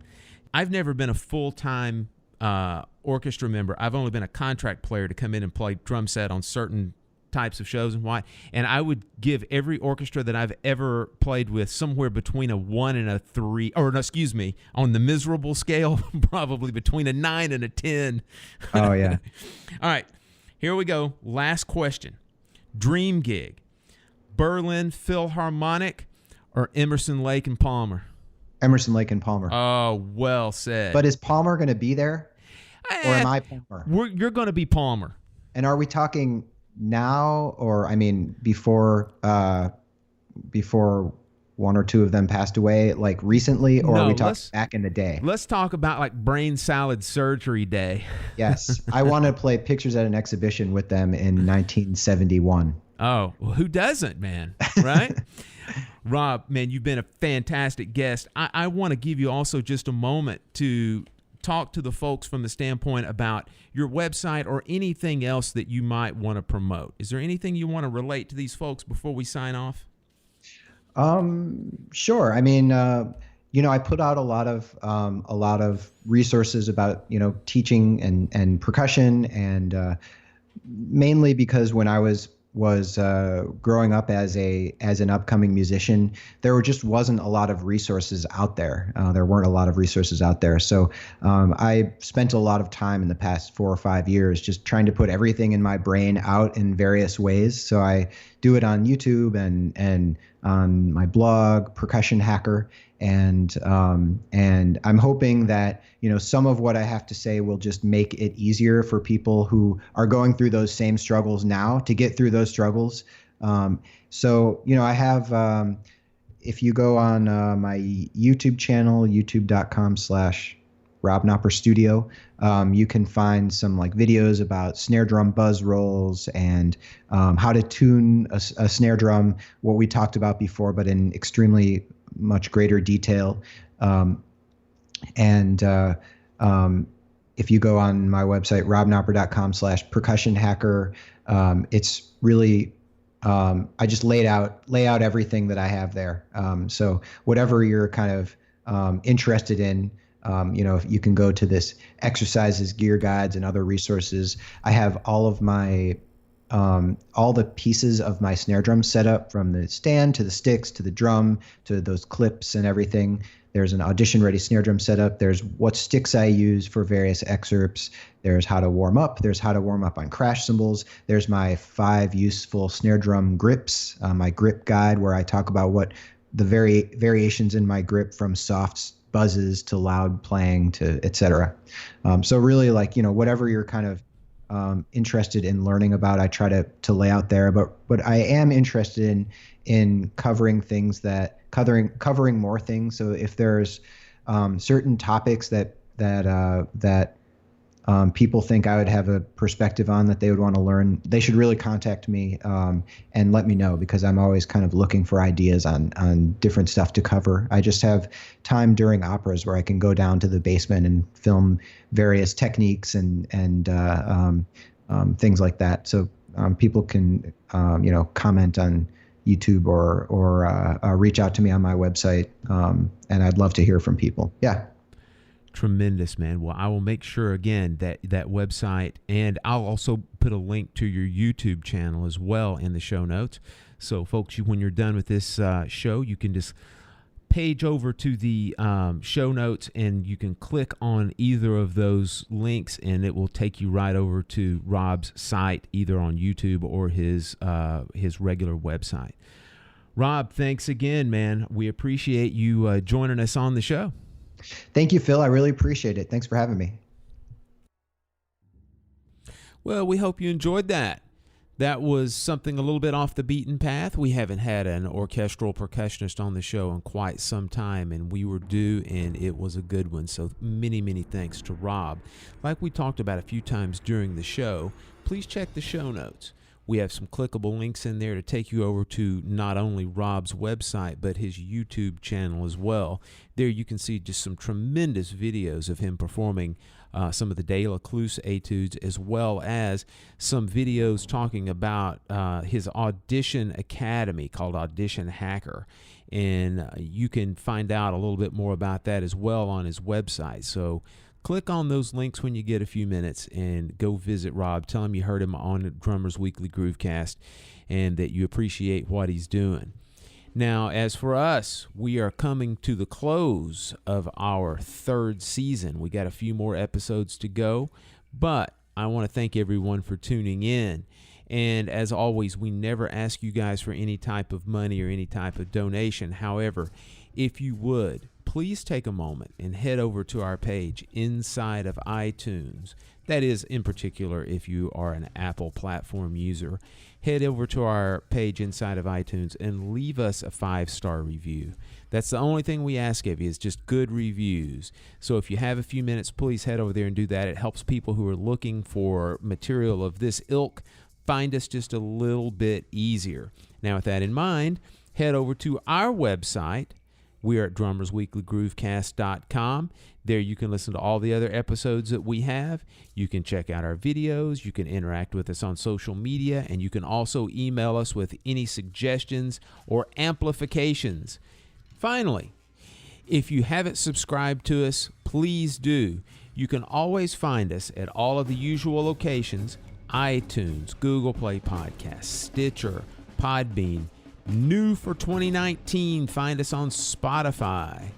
I've never been a full-time orchestra member. I've only been a contract player to come in and play drum set on certain types of shows and why. And I would give every orchestra that I've ever played with somewhere between a 1 and a 3, or no, excuse me, on the miserable scale, probably between a 9 and a 10. Oh, yeah. All right, here we go. Last question. Dream gig, Berlin Philharmonic or Emerson, Lake and Palmer? Emerson, Lake and Palmer. Oh, well said. But is Palmer going to be there? Or am I Palmer? You're going to be Palmer. And are we talking now, or I mean before 1 or 2 of them passed away, like recently, or are we talking back in the day? Let's talk about like brain salad surgery day. Yes, I want to play Pictures at an Exhibition with them in 1971. Oh, well, who doesn't, man? Right? Rob, man, you've been a fantastic guest. I want to give you also just a moment to talk to the folks from the standpoint about your website or anything else that you might want to promote. Is there anything you want to relate to these folks before we sign off? Sure. I mean, I put out a lot of resources about, teaching and percussion, and mainly because when I was growing up as an upcoming musician, there just wasn't a lot of resources out there. There weren't a lot of resources out there. So I spent a lot of time in the past 4 or 5 years just trying to put everything in my brain out in various ways. So I do it on YouTube and on my blog, Percussion Hacker. And I'm hoping that, some of what I have to say will just make it easier for people who are going through those same struggles now to get through those struggles. I have, if you go on my YouTube channel, youtube.com/Rob Knopper Studio, you can find some like videos about snare drum buzz rolls and how to tune a snare drum, what we talked about before, but in extremely much greater detail. If you go on my website, robknopper.com/percussion hacker, it's really, I just lay out everything that I have there. So whatever you're kind of interested in, if you can go to this exercises, gear guides, and other resources. I have all of my all the pieces of my snare drum set up, from the stand to the sticks to the drum to those clips and everything. There's an audition-ready snare drum setup. There's what sticks I use for various excerpts. There's how to warm up. There's how to warm up on crash cymbals. There's my 5 useful snare drum grips, my grip guide, where I talk about what the variations in my grip from soft buzzes to loud playing to etc. So really, like, whatever you're kind of interested in learning about, I try to lay out there. But I am interested in covering things covering more things. So if there's certain topics that people think I would have a perspective on that they would want to learn, they should really contact me and let me know, because I'm always kind of looking for ideas on different stuff to cover. I just have time during operas where I can go down to the basement and film various techniques and things like that. So people can comment on YouTube or reach out to me on my website, and I'd love to hear from people. Yeah. Tremendous, man. Well, I will make sure again that website, and I'll also put a link to your YouTube channel as well in the show notes. So folks, when you're done with this show, you can just page over to the show notes and you can click on either of those links and it will take you right over to Rob's site, either on YouTube or his regular website. Rob, thanks again, man. We appreciate you joining us on the show. Thank you, Phil. I really appreciate it. Thanks for having me. Well, we hope you enjoyed that. That was something a little bit off the beaten path. We haven't had an orchestral percussionist on the show in quite some time, and we were due, and it was a good one. So many, many thanks to Rob. Like we talked about a few times during the show, please check the show notes. We have some clickable links in there to take you over to not only Rob's website, but his YouTube channel as well. There you can see just some tremendous videos of him performing some of the Delecluse etudes, as well as some videos talking about his audition academy called Audition Hacker. And you can find out a little bit more about that as well on his website. So click on those links when you get a few minutes and go visit Rob. Tell him you heard him on Drummers Weekly Groovecast and that you appreciate what he's doing. Now, as for us, we are coming to the close of our third season. We got a few more episodes to go, but I want to thank everyone for tuning in. And as always, we never ask you guys for any type of money or any type of donation. However, if you would, please take a moment and head over to our page inside of iTunes. That is, in particular, if you are an Apple platform user. Head over to our page inside of iTunes and leave us a 5-star review. That's the only thing we ask of you, is just good reviews. So if you have a few minutes, please head over there and do that. It helps people who are looking for material of this ilk find us just a little bit easier. Now, with that in mind, head over to our website. We are at drummersweeklygroovecast.com. There you can listen to all the other episodes that we have. You can check out our videos. You can interact with us on social media. And you can also email us with any suggestions or amplifications. Finally, if you haven't subscribed to us, please do. You can always find us at all of the usual locations: iTunes, Google Play Podcasts, Stitcher, Podbean. New for 2019, find us on Spotify.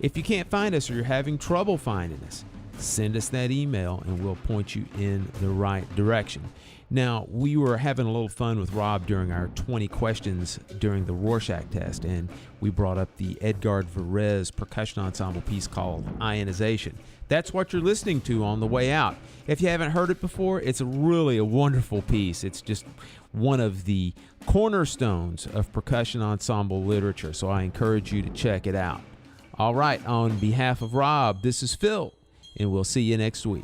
If you can't find us or you're having trouble finding us, send us that email and we'll point you in the right direction. Now, we were having a little fun with Rob during our 20 questions during the Rorschach test, and we brought up the Edgard Varese percussion ensemble piece called Ionization. That's what you're listening to on the way out. If you haven't heard it before, it's really a wonderful piece. It's just one of the cornerstones of percussion ensemble literature, so I encourage you to check it out. All right, on behalf of Rob, this is Phil, and we'll see you next week.